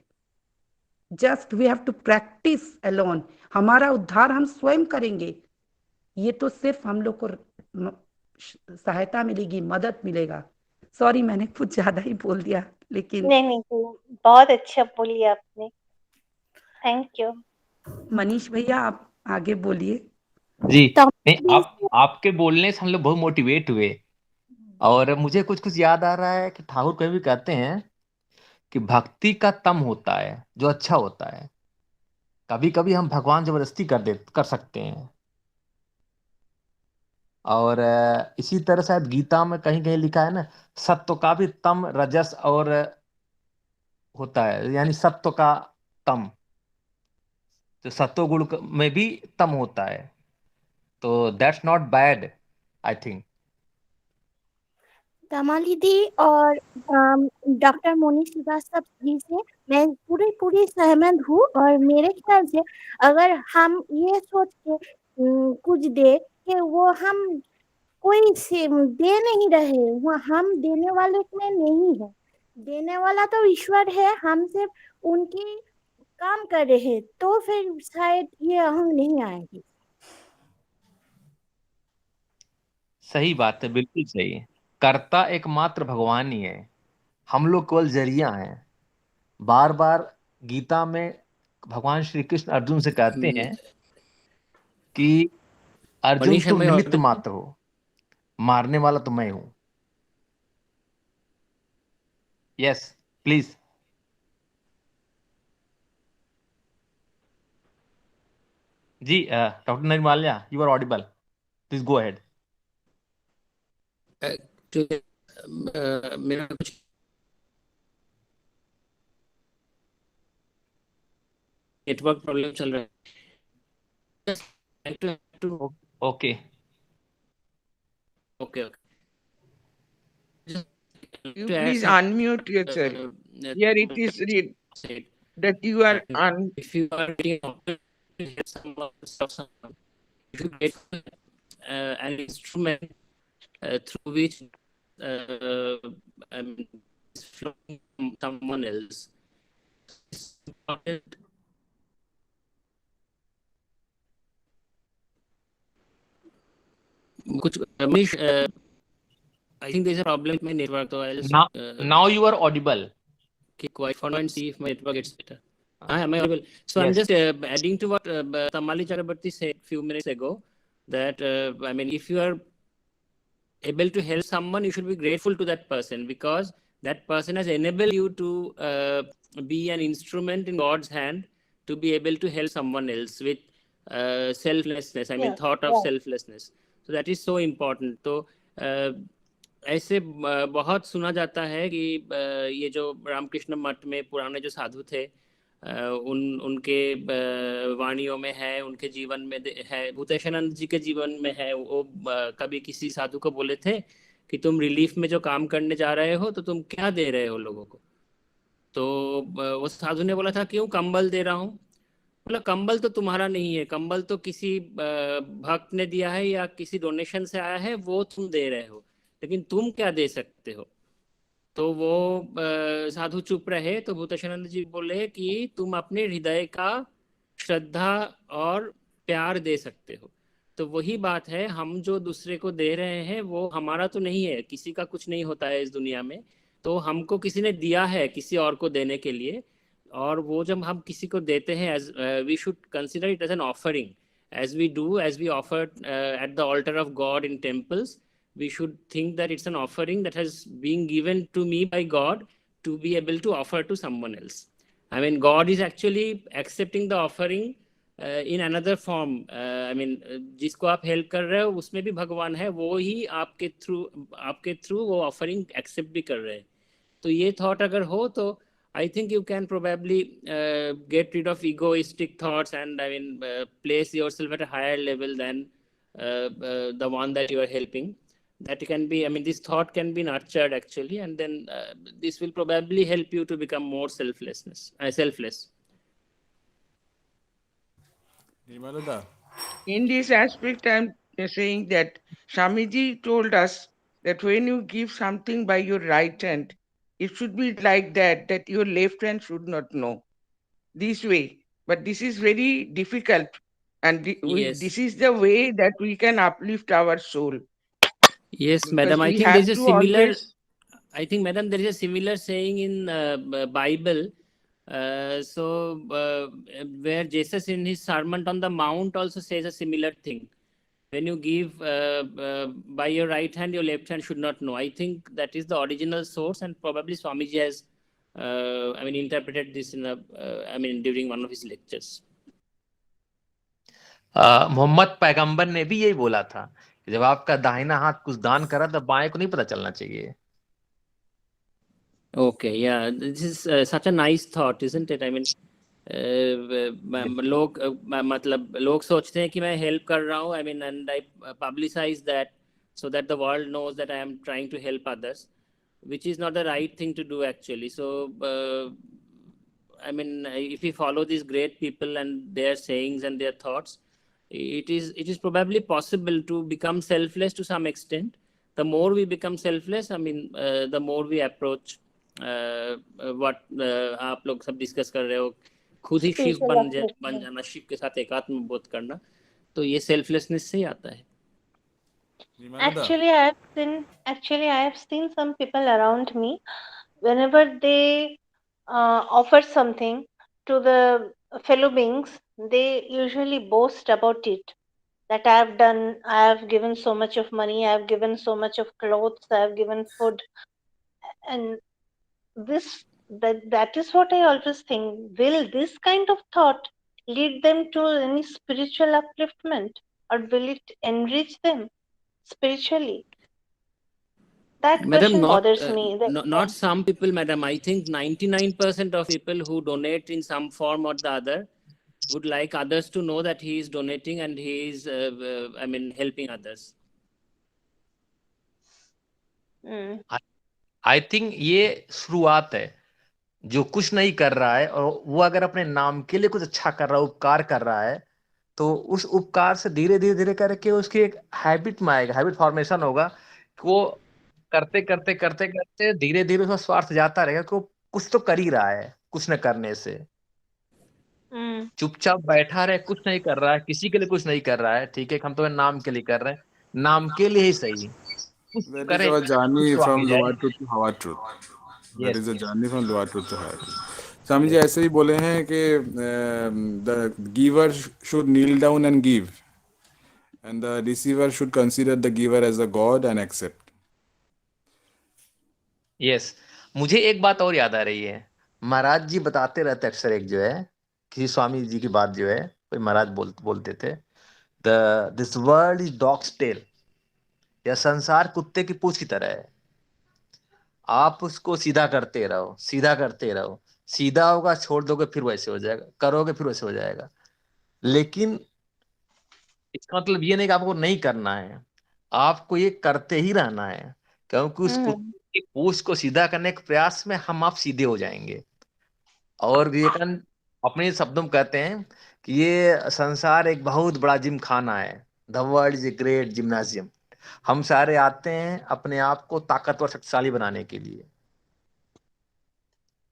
Just we have to practice alone. हमारा उद्धार हम स्वयं करेंगे। ये तो सिर्फ हम लोग को सहायता मिलेगी, मदद मिलेगा। सॉरी मैंने कुछ ज्यादा ही बोल दिया, लेकिन नहीं नहीं, बहुत अच्छा बोली आपने, थैंक यू। मनीष भैया आप आगे बोलिए। जी। तो नहीं, आपके बोलने से हम लोग बहुत मोटिवेट हुए। और मुझे कुछ कुछ याद आ रहा है कि ठाकुर कभी भी कहते हैं कि भक्ति का तम होता है जो अच्छा होता है। कभी कभी हम भगवान जबरदस्ती कर सकते हैं। और इसी तरह शायद गीता में कहीं कहीं लिखा है ना, सत्व का भी तम रजस और होता है, यानी सत्व का तम, तो सत्व गुण में भी तम होता है। तो that's not bad, I think. कमाली दी और डॉक्टर मोनी श्रीवास्तव जी से मैं पूरी सहमत हूँ। और मेरे ख्याल से अगर हम ये सोच के कुछ दे कि वो हम कोई से दे नहीं रहे, वो हम देने वाले में नहीं है, देने वाला तो ईश्वर है, हम सिर्फ उनकी काम कर रहे हैं, तो फिर शायद ये अहम नहीं आएगी। सही बात है, बिल्कुल सही है। कर्ता एकमात्र भगवान ही है, हम लोग केवल जरिया हैं। बार बार गीता में भगवान श्री कृष्ण अर्जुन से कहते हैं कि अर्जुन मनीष तुम मैं निमित्त मात्र हो, मारने वाला तो मैं हूं। Yes please. जी doctor Nirmalya, you are audible, please go ahead. मेरा कुछ नेटवर्क प्रॉब्लम चल रहा है। Okay okay You please unmute yourself. Here it is read that you are if you are getting if you get an instrument through which is flowing from someone else, it's important. कुछ Ramesh, I think there's a problem with my network, so I'll just now you are audible. keep quiet for now and see if my network gets better. Am I audible? So Yes. I'm just adding to what Tamali Chakrabarti said a few minutes ago, that if you are able to help someone, you should be grateful to that person, because that person has enabled you to be an instrument in God's hand to be able to help someone else with selflessness. I mean, Yeah, thought of yeah. selflessness. So that is so important. तो ऐसे बहुत सुना जाता है कि ये जो रामकृष्ण मठ में पुराने जो साधु थे उनके वाणियों में है, उनके जीवन में है, भूतेशानंद जी के जीवन में है। वो कभी किसी साधु को बोले थे कि तुम रिलीफ में जो काम करने जा रहे हो तो तुम क्या दे रहे हो लोगों को? तो वो साधु ने बोला था क्यों कंबल दे रहा हूँ। बोला कंबल तो तुम्हारा नहीं है, कंबल तो किसी भक्त ने दिया है या किसी डोनेशन से आया है, वो तुम दे रहे हो, लेकिन तुम क्या दे सकते हो? तो वो साधु चुप रहे। तो भूतेशानंद जी बोले कि तुम अपने हृदय का श्रद्धा और प्यार दे सकते हो। तो वही बात है, हम जो दूसरे को दे रहे हैं वो हमारा तो नहीं है, किसी का कुछ नहीं होता है इस दुनिया में। तो हमको किसी ने दिया है किसी और को देने के लिए, और वो जब हम किसी को देते हैं as we should consider it as an offering, as we offer at the altar of God in temples. We should think that it's an offering that has been given to me by God to be able to offer to someone else. I mean, God is actually accepting the offering in another form. I mean, जिसको आप help कर रहे हो उसमें भी भगवान है, वो ही आपके थ्रू वो ऑफरिंग एक्सेप्ट भी कर रहे हैं. तो ये थॉट अगर हो तो I think you can probably get rid of egoistic thoughts and I mean place yourself at a higher level than the one that you are helping. That can be, I mean, this thought can be nurtured actually, and then this will probably help you to become more selfless. In this aspect, I'm saying that Swamiji told us that when you give something by your right hand, it should be like that your left hand should not know. This way. But this is very difficult. And Yes. this is the way that we can uplift our soul. Yes, Because madam. I we think have there is a to similar. always- I think, madam, there is a similar saying in Bible. Where Jesus in his Sermon on the Mount also says a similar thing. When you give by your right hand, your left hand should not know. I think that is the original source, and probably Swamiji has, I mean, interpreted this in during one of his lectures. Mohammad पैगंबर ने भी यही बोला था कि जब आपका दाहिना हाथ कुछ दान करा तो बाएं को नहीं पता चलना चाहिए. Okay, yeah, this is such a nice thought, isn't it? I mean, लोग सोचते हैं कि मैं हेल्प कर रहा हूँ, I mean, and I publicize that so that the world knows that I am trying to help others, which is not the right thing to do actually. So, I mean, if we follow these great people and their sayings and their thoughts, it is probably possible to become selfless to some extent. The more we become selfless, I mean, the more we approach what आप लोग सब discuss कर रहे हो, खुद ही शिव बन जाना, शिव के साथ एकात्म बोध करना, तो ये सेल्फलेसनेस से ही आता है. Actually, I have seen some people around me. Whenever they offer something to the fellow beings, they usually boast about it. That I have given so much of money, I have given so much of clothes, I have given food, and that is what I always think. Will this kind of thought lead them to any spiritual upliftment, or will it enrich them spiritually? That question bothers me. Not some people, madam. I think 99% of people who donate in some form or the other would like others to know that he is donating and he is, helping others. I think ये शुरुआत है. जो कुछ नहीं कर रहा है और वो अगर अपने नाम के लिए कुछ अच्छा कर रहा है, उपकार कर रहा है, तो उस उपकार से धीरे धीरे करके उसकी एक हैबिट में आएगा, हैबिट फॉर्मेशन होगा. वो करते करते करते करते धीरे धीरे उसका स्वार्थ जाता रहेगा कि वो कुछ तो कर ही रहा है. कुछ न करने से चुपचाप बैठा रहे, कुछ नहीं कर रहा है, किसी के लिए कुछ नहीं कर रहा है, ठीक है, हम तो नाम के लिए कर रहे हैं, नाम के लिए ही सही. That is our journey from lower truth to higher truth. That is a journey from lower truth to higher truth. Swami ji ऐसे ही बोले हैं कि the giver should kneel down and give, and the receiver should consider the giver as a god and accept. Yes. मुझे एक बात और याद आ रही है, महाराज जी बताते रहते अक्सर, एक जो है किसी स्वामी जी की बात जो है, कोई महाराज बोलते थे, this world is dog's tail, यह संसार कुत्ते की पूंछ की तरह है। आप उसको सीधा करते रहो, सीधा करते रहो, सीधा होगा, छोड़ दोगे फिर वैसे हो जाएगा, करोगे फिर वैसे हो जाएगा। लेकिन इसका मतलब ये नहीं कि आपको नहीं करना है, आपको ये करते ही रहना है, क्योंकि उस कुत्ते की पूंछ को सीधा करने के प्रयास में हम आप सीधे हो जाएंगे। और विवेकानंद अपने शब्दों में कहते हैं कि ये संसार एक बहुत बड़ा जिम खाना है, the world is a great gymnasium. हम सारे आते हैं अपने आप को ताकतवर शक्तिशाली बनाने के लिए,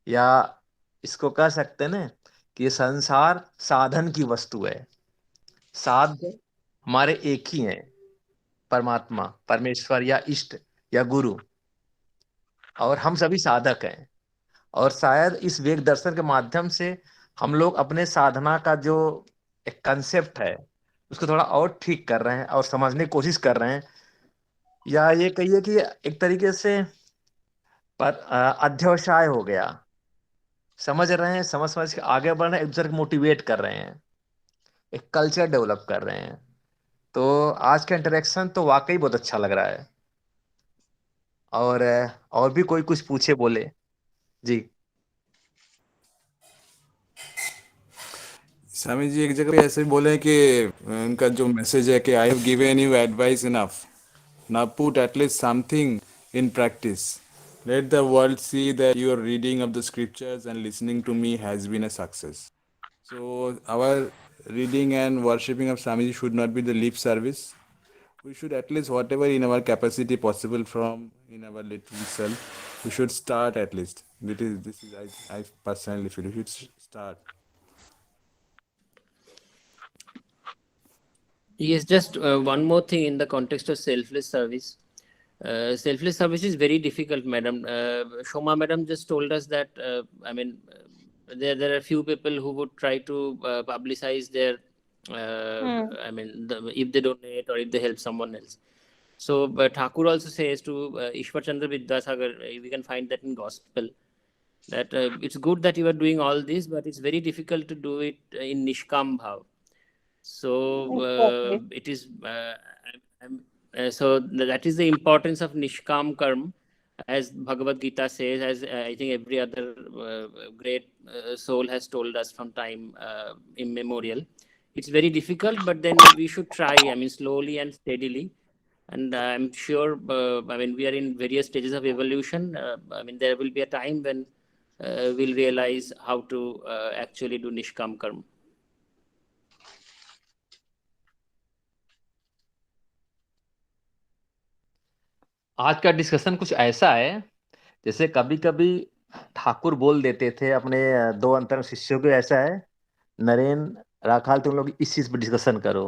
या इसको कह सकते हैं ना कि ये संसार साधन की वस्तु है। साध हमारे एक ही हैं, परमात्मा, परमेश्वर या इष्ट या गुरु, और हम सभी साधक हैं। और शायद इस वेग दर्शन के माध्यम से हम लोग अपने साधना का जो एक कंसेप्ट है उसको थोड़ा और ठीक कर रहे हैं और समझने की कोशिश कर रहे हैं, या ये कहिए कि एक तरीके से अध्यवसाय हो गया, समझ रहे हैं, समझ समझ के आगे बढ़ रहे हैं, एक दूसरे को मोटिवेट कर रहे हैं, एक कल्चर डेवलप कर रहे हैं। तो आज का इंटरेक्शन तो वाकई बहुत अच्छा लग रहा है। और भी कोई कुछ पूछे बोले जी। स्वामी जी एक जगह पे ऐसे बोले कि उनका जो मैसेज है कि I have given you advice enough, now put at least something in practice, let the world see that your reading of the scriptures and listening to me has been a success. So our reading and worshipping of Swamiji should not be the lip service. We should at least whatever in our capacity possible from in our little self, we should start at least. This is I personally feel we should start. Yes, just one more thing in the context of selfless service. Selfless service is very difficult, madam. Shoma madam just told us that, there are few people who would try to publicize their, if they donate or if they help someone else. So Thakur also says to Ishwar Chandra Vidyasagar, we can find that in gospel, that it's good that you are doing all this, but it's very difficult to do it in Nishkam Bhav. So it is so that is the importance of Nishkam Karma, as Bhagavad Gita says, as I think every other great soul has told us from time immemorial. It's very difficult, but then we should try, slowly and steadily. And I'm sure, we are in various stages of evolution. There will be a time when we'll realize how to actually do Nishkam Karma. आज का discussion कुछ ऐसा है जैसे कभी कभी ठाकुर बोल देते थे अपने दो अंतरंग शिष्यों को, ऐसा है नरेंद्र राखाल तुम लोग इस चीज पर डिस्कशन करो,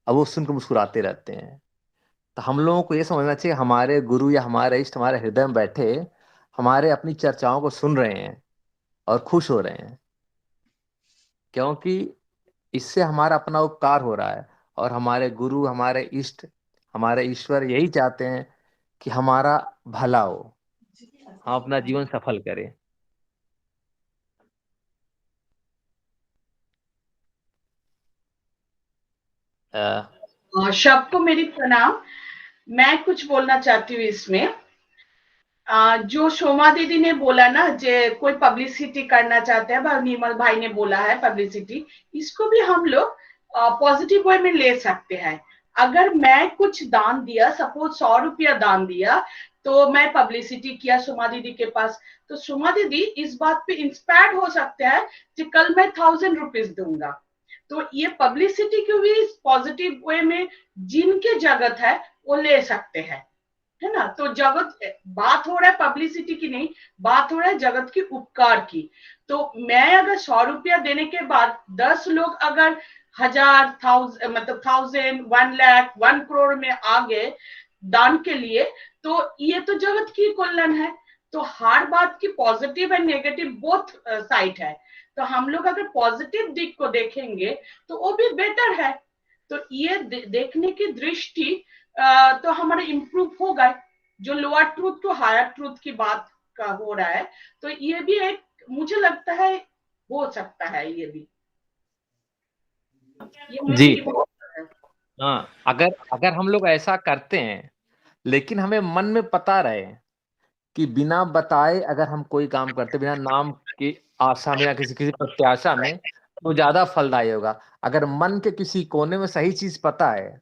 अब वो सुनकर मुस्कुराते रहते हैं। तो हम लोगों को ये समझना चाहिए हमारे गुरु या हमारे इष्ट हमारे हृदय में बैठे हमारे अपनी चर्चाओं को सुन रहे हैं और खुश हो रहे हैं, क्योंकि इससे हमारा अपना उपकार हो रहा है। और हमारे गुरु हमारे इष्ट हमारे ईश्वर यही चाहते हैं कि हमारा भला हो, हम अपना जीवन सफल करें। सबको मेरी प्रणाम। मैं कुछ बोलना चाहती हूँ इसमें। जो शोमा दीदी ने बोला ना, जे कोई पब्लिसिटी करना चाहते हैं, निर्मल भाई ने बोला है पब्लिसिटी, इसको भी हम लोग पॉजिटिव वे में ले सकते हैं। अगर मैं कुछ दान दिया, सपोज 100 रुपया दान दिया, तो मैं पब्लिसिटी किया सोमा दीदी के पास, तो सोमा दीदी इस बात पे इंस्पायर्ड हो सकते हैं कि कल मैं 1000 रुपीज दूंगा। तो ये पब्लिसिटी को भी पॉजिटिव वे में जिनके जगत है वो ले सकते हैं, है ना। तो जगत, बात हो रहा है पब्लिसिटी की नहीं, बात हो रहा है जगत के उपकार की। तो मैं अगर 100 रुपया देने के बाद 10 लोग अगर 1000, 1000, 1 लाख, 1 करोड़ में आ गए दान के लिए, तो ये तो जगत की कल्याण है। तो हर बात की positive and negative both side है। तो हम लोग अगर पॉजिटिव दिख को देखेंगे तो वो भी बेटर है। तो ये देखने की दृष्टि तो हमारा इम्प्रूव होगा। जो lower truth to higher truth की बात का हो रहा है, तो ये भी एक मुझे लगता है हो सकता है, ये भी ये जी मेरी है। हाँ, अगर अगर हम लोग ऐसा करते हैं लेकिन हमें मन में पता रहे कि बिना बताए अगर हम कोई काम करते, बिना नाम की आशा में या किसी किसी प्रत्याशा में, तो ज्यादा फलदायी होगा। अगर मन के किसी कोने में सही चीज पता है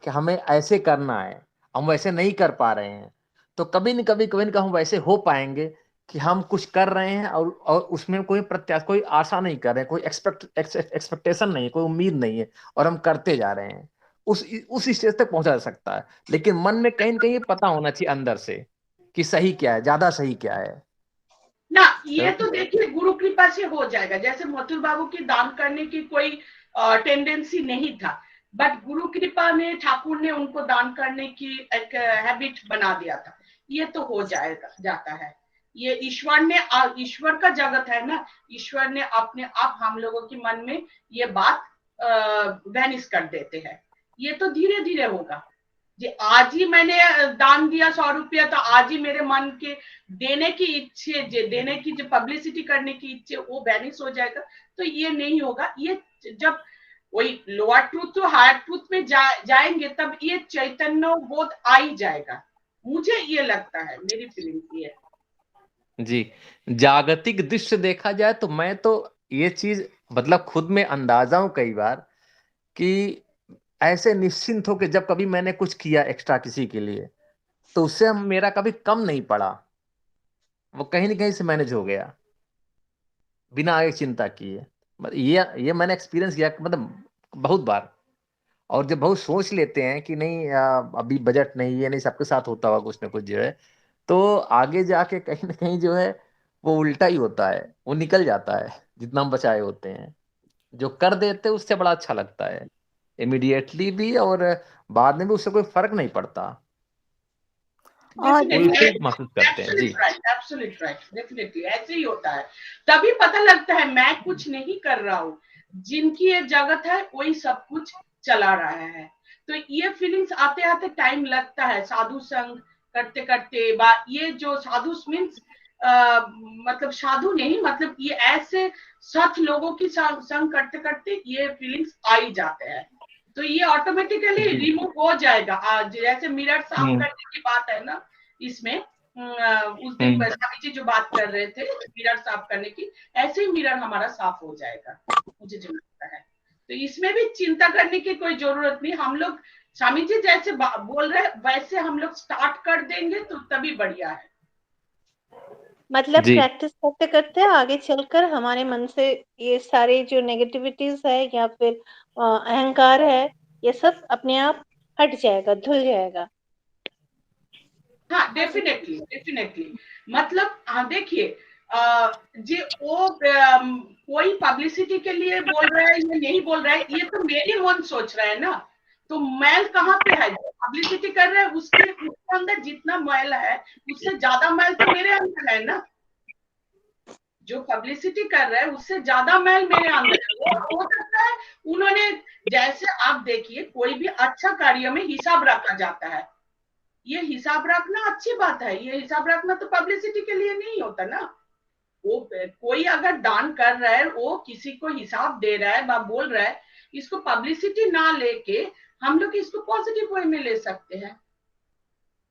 कि हमें ऐसे करना है, हम वैसे नहीं कर पा रहे हैं, तो कभी न कभी हम वैसे हो पाएंगे कि हम कुछ कर रहे हैं और उसमें कोई प्रत्याशा, कोई आशा नहीं कर रहे हैं, कोई एक्सपेक्टेशन नहीं है, कोई उम्मीद नहीं है, और हम करते जा रहे हैं। उस स्टेज तक पहुंचा जा सकता है, लेकिन मन में कहीं न कहीं पता होना चाहिए अंदर से कि सही क्या है, ज्यादा सही क्या है। ना ये तो देखिए गुरु कृपा से हो जाएगा। जैसे मथुर बाबू की दान करने की कोई टेंडेंसी नहीं था, बट गुरु कृपा ने, ठाकुर ने उनको दान करने की एक हैबिट बना दिया था। ये तो हो जाएगा, जाता है। ये ईश्वर का जगत है ना, ईश्वर ने अपने आप हम लोगों के मन में ये बात वैनिश कर देते हैं। ये तो धीरे धीरे होगा। जी आज ही मैंने दान दिया 100 रुपया, तो आज ही मेरे मन के देने की इच्छे, देने की जो पब्लिसिटी करने की इच्छे, वो वैनिश हो जाएगा। तो ये नहीं होगा। ये जब वही lower truth to higher truth में जाएंगे, तब ये चैतन्य बोध आ ही जाएगा। मुझे ये लगता है, मेरी फीलिंग ये है। जी, जागतिक दृश्य देखा जाए तो मैं तो ये चीज मतलब खुद में अंदाजा हूं कई बार कि ऐसे निश्चिंत हो कि जब कभी मैंने कुछ किया एक्स्ट्रा किसी के लिए, तो उससे मेरा कभी कम नहीं पड़ा, वो कहीं ना कहीं से मैनेज हो गया बिना आगे चिंता किए। ये मैंने एक्सपीरियंस किया, मतलब बहुत बार। और जब बहुत सोच लेते हैं कि नहीं अभी बजट नहीं, ये नहीं, सबके साथ होता होगा कुछ ना कुछ जो है, तो आगे जाके कहीं ना कहीं जो है वो उल्टा ही होता है, वो निकल जाता है जितना हम बचाए होते हैं। जो कर देते हैं उससे बड़ा अच्छा लगता है, इमिडिएटली भी, और बाद में भी उससे कोई फर्क नहीं पड़ता, और फुलफिल महसूस करते हैं। जी एब्सोल्यूट राइट, डेफिनेटली ऐसे ही होता है। तभी पता लगता है मैं कुछ नहीं कर रहा हूँ, जिनकी ये जगत है वही सब कुछ चला रहा है। तो ये फीलिंग्स आते आते टाइम लगता है। साधु संग करते करते ये जो साधु मीन्स मतलब साधु नहीं, मतलब ये ऐसे सत लोगों की संग करते करते ये फीलिंग्स आ ही जाते हैं। तो ये ऑटोमेटिकली रिमूव हो जाएगा। जैसे मिरर साफ करने की बात है ना, इसमें उस दिन स्वामी जी जो बात कर रहे थे मिरर साफ करने की, ऐसे ही मिरर हमारा साफ हो जाएगा, मुझे जो लगता है। तो इसमें भी चिंता करने की कोई जरूरत नहीं। हम लोग स्वामी जी जैसे बोल रहे वैसे हम लोग स्टार्ट कर देंगे तो तभी बढ़िया है। मतलब प्रैक्टिस करते करते आगे चलकर हमारे मन से ये सारे जो नेगेटिविटीज है या फिर अहंकार है, ये सब अपने आप हट जाएगा, धुल जाएगा। हाँ डेफिनेटली डेफिनेटली। मतलब हाँ देखिए जी वो कोई पब्लिसिटी के लिए बोल रहा है या नहीं बोल रहा है, ये तो मेरी मन सोच रहा है ना। तो मैल कहाँ पे है? जो पब्लिसिटी कर रहा है उसके अंदर जितना मैल है उससे ज्यादा मैल तो मेरे अंदर है ना। जो पब्लिसिटी कर रहा है उससे ज्यादा मैल मेरे अंदर है। वो हो सकता है उन्होंने, जैसे आप देखिए कोई भी अच्छा कार्य में हिसाब रखा जाता है, ये हिसाब रखना अच्छी बात है। ये हिसाब रखना तो पब्लिसिटी के लिए नहीं होता ना। वो कोई अगर दान कर रहा है, वो किसी को हिसाब दे रहा है, बोल रहा है, इसको पब्लिसिटी ना लेके हम लोग इसको पॉजिटिव वे में ले सकते हैं।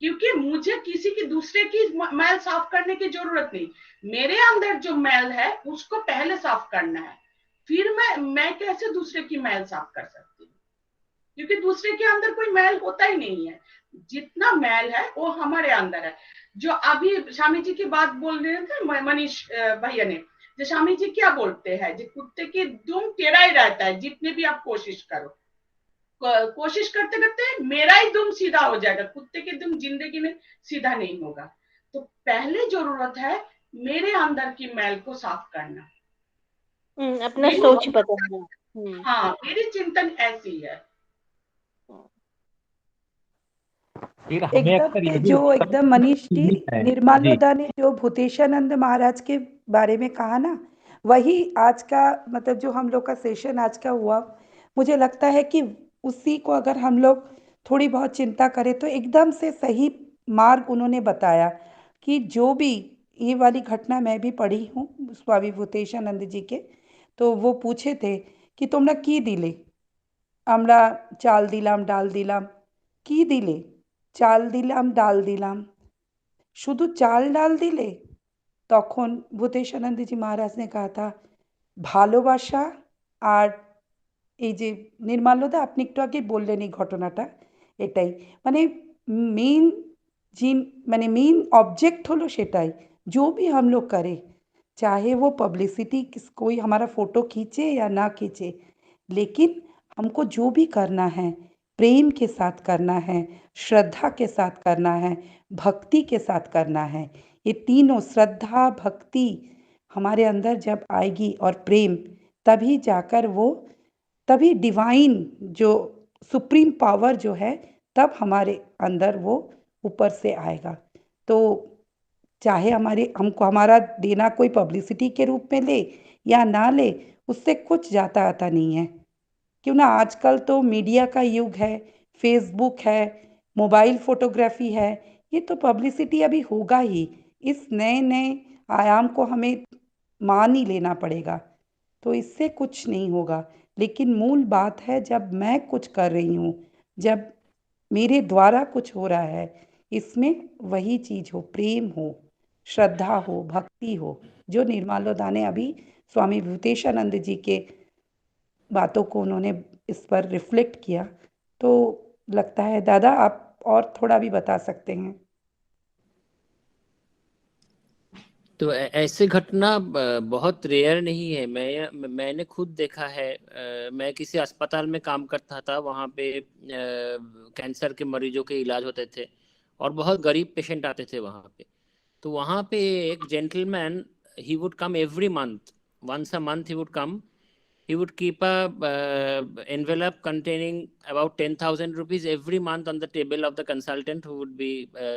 क्योंकि मुझे किसी की दूसरे की मैल साफ करने की जरूरत नहीं। मेरे अंदर जो मैल है उसको पहले साफ करना है, फिर मैं कैसे दूसरे की मैल साफ कर सकती हूँ? क्योंकि दूसरे के अंदर कोई मैल होता ही नहीं है। जितना मैल है वो हमारे अंदर है। जो अभी स्वामी जी की बात बोल रहे थे मनीष भैया ने, जो स्वामी जी क्या बोलते हैं, जो कुत्ते की दुम टेढ़ा ही रहता है, जितने भी आप कोशिश करो, कोशिश करते करते मेरा ही दुम सीधा हो जाएगा, कुत्ते के दुम जिंदगी में सीधा नहीं होगा। तो पहले जरूरत है मेरे अंदर की मैल को साफ करना, अपना सोच बदलना। हाँ मेरी चिंतन ऐसी है। एकदम जो एकदम मनीष जी, निर्मलोदा ने जो भूतेशानंद महाराज के बारे में कहा ना, वही आज का मतलब जो हम लोग का सेशन आज का हुआ, मुझे लगता है कि उसी को अगर हम लोग थोड़ी बहुत चिंता करें तो एकदम से सही मार्ग उन्होंने बताया कि जो भी ये वाली घटना मैं भी पढ़ी हूँ स्वामी भूतेशानंद जी के। तो वो पूछे थे कि তোমরা কি দিলে? আমরা চাল দিলাম, ডাল দিলাম। কি দিলে? চাল দিলাম, ডাল দিলাম। শুধু চাল ডাল দিলে? তখন ভূতেশানন্দজি মহারাজ ने कहा था ভালোবাসা আর এই যে নির্মাল্যদা আপনি একটু আগে বললেন এই ঘটনাটা, এটাই মানে মেন মানে মেন ऑब्जेक्ट হলো সেটাই। जो भी हम लोग करें, चाहे वो पब्लिसिटी कोई हमारा फोटो खींचे या ना खींचे, लेकिन हमको जो भी करना है प्रेम के साथ करना है, श्रद्धा के साथ करना है, भक्ति के साथ करना है। ये तीनों श्रद्धा भक्ति हमारे अंदर जब आएगी और प्रेम, तभी जाकर वो तभी डिवाइन जो सुप्रीम पावर जो है तब हमारे अंदर वो ऊपर से आएगा। तो चाहे हमको हमारा देना कोई पब्लिसिटी के रूप में ले या ना ले, उससे कुछ जाता आता नहीं है। क्यों ना आजकल तो मीडिया का युग है, फेसबुक है, मोबाइल फोटोग्राफी है, ये तो पब्लिसिटी अभी होगा ही। इस नए नए आयाम को हमें मान ही लेना पड़ेगा। तो इससे कुछ नहीं होगा, लेकिन मूल बात है जब मैं कुछ कर रही हूँ, जब मेरे द्वारा कुछ हो रहा है, इसमें वही चीज हो, प्रेम हो, श्रद्धा हो, भक्ति हो, जो निर्मलोदा ने अभी स्वामी भूतेशानंद जी के बातों को उन्होंने इस पर रिफ्लेक्ट किया। तो लगता है दादा आप और थोड़ा भी बता सकते हैं। तो ऐसे घटना बहुत रेयर नहीं है। मैंने खुद देखा है। मैं किसी अस्पताल में काम करता था, वहाँ पे कैंसर के मरीजों के इलाज होते थे और बहुत गरीब पेशेंट आते थे वहाँ पे। तो वहाँ पे एक gentleman, he would come every month, once a month he would come. He would keep a envelope containing about 10,000 rupees every month on the table of the consultant who would be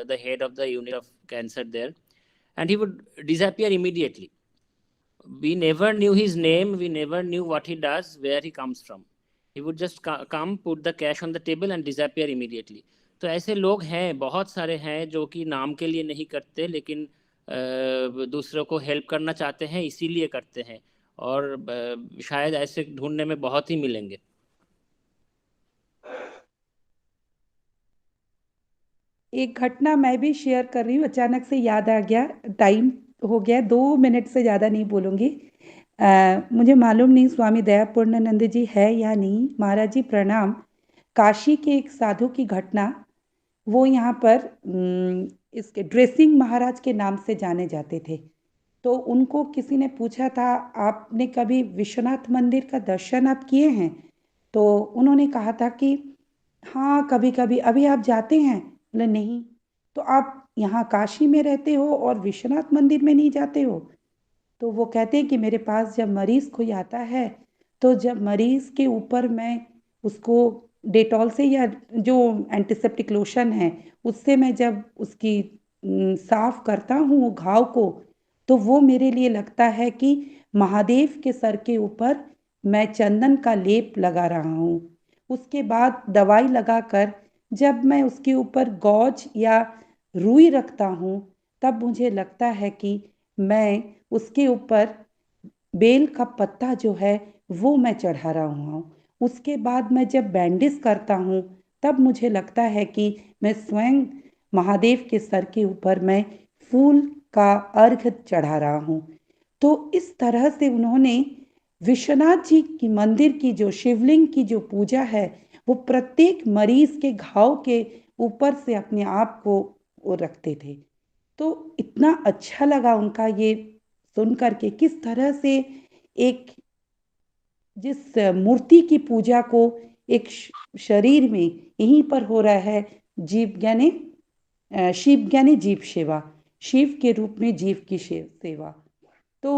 the head of the unit of cancer there. And he would disappear immediately. We never knew his name, we never knew what he does, where he comes from. He would just come, put the cash on the table and disappear immediately. तो ऐसे लोग हैं, बहुत सारे हैं जो कि नाम के लिए नहीं करते, लेकिन दूसरों को हेल्प करना चाहते हैं, इसीलिए करते हैं। और शायद ऐसे ढूंढने में बहुत ही मिलेंगे। एक घटना मैं भी शेयर कर रही हूँ, अचानक से याद आ गया, टाइम हो गया, 2 मिनट से ज़्यादा नहीं बोलूँगी। मुझे मालूम नहीं स्वामी दयापूर्णानंद जी है या नहीं। महाराज जी प्रणाम। काशी के एक साधु की घटना, वो यहाँ पर इसके ड्रेसिंग महाराज के नाम से जाने जाते थे। तो उनको किसी ने पूछा था आपने कभी विश्वनाथ मंदिर का दर्शन आप किए हैं? तो उन्होंने कहा था कि हाँ कभी कभी। अभी आप जाते हैं? बोले नहीं। तो आप यहाँ काशी में रहते हो और विश्वनाथ मंदिर में नहीं जाते हो? तो वो कहते हैं कि मेरे पास जब मरीज कोई आता है, तो जब मरीज के ऊपर मैं उसको डेटॉल से या जो एंटीसेप्टिक लोशन है उससे मैं जब उसकी साफ करता हूँ वो घाव को, तो वो मेरे लिए लगता है कि महादेव के सर के ऊपर मैं चंदन का लेप लगा रहा हूँ। उसके बाद दवाई लगाकर जब मैं उसके ऊपर गौज या रुई रखता हूँ, तब मुझे लगता है कि मैं उसके ऊपर बेल का पत्ता जो है वो मैं चढ़ा रहा हूँ। उसके बाद मैं जब बैंडेज करता हूँ, तब मुझे लगता है कि मैं स्वयं महादेव के सर के ऊपर मैं फूल का अर्घ चढ़ा रहा हूँ। तो इस तरह से उन्होंने विश्वनाथ जी की मंदिर की जो शिवलिंग की जो पूजा है, वो प्रत्येक मरीज के घाव के ऊपर से अपने आप को वो रखते थे। तो इतना अच्छा लगा उनका ये सुन करके, किस तरह से एक जिस मूर्ति की पूजा को एक शरीर में यहीं पर हो रहा है, जीव ज्ञाने शिव ज्ञाने जीव सेवा, शिव के रूप में जीव की सेवा। तो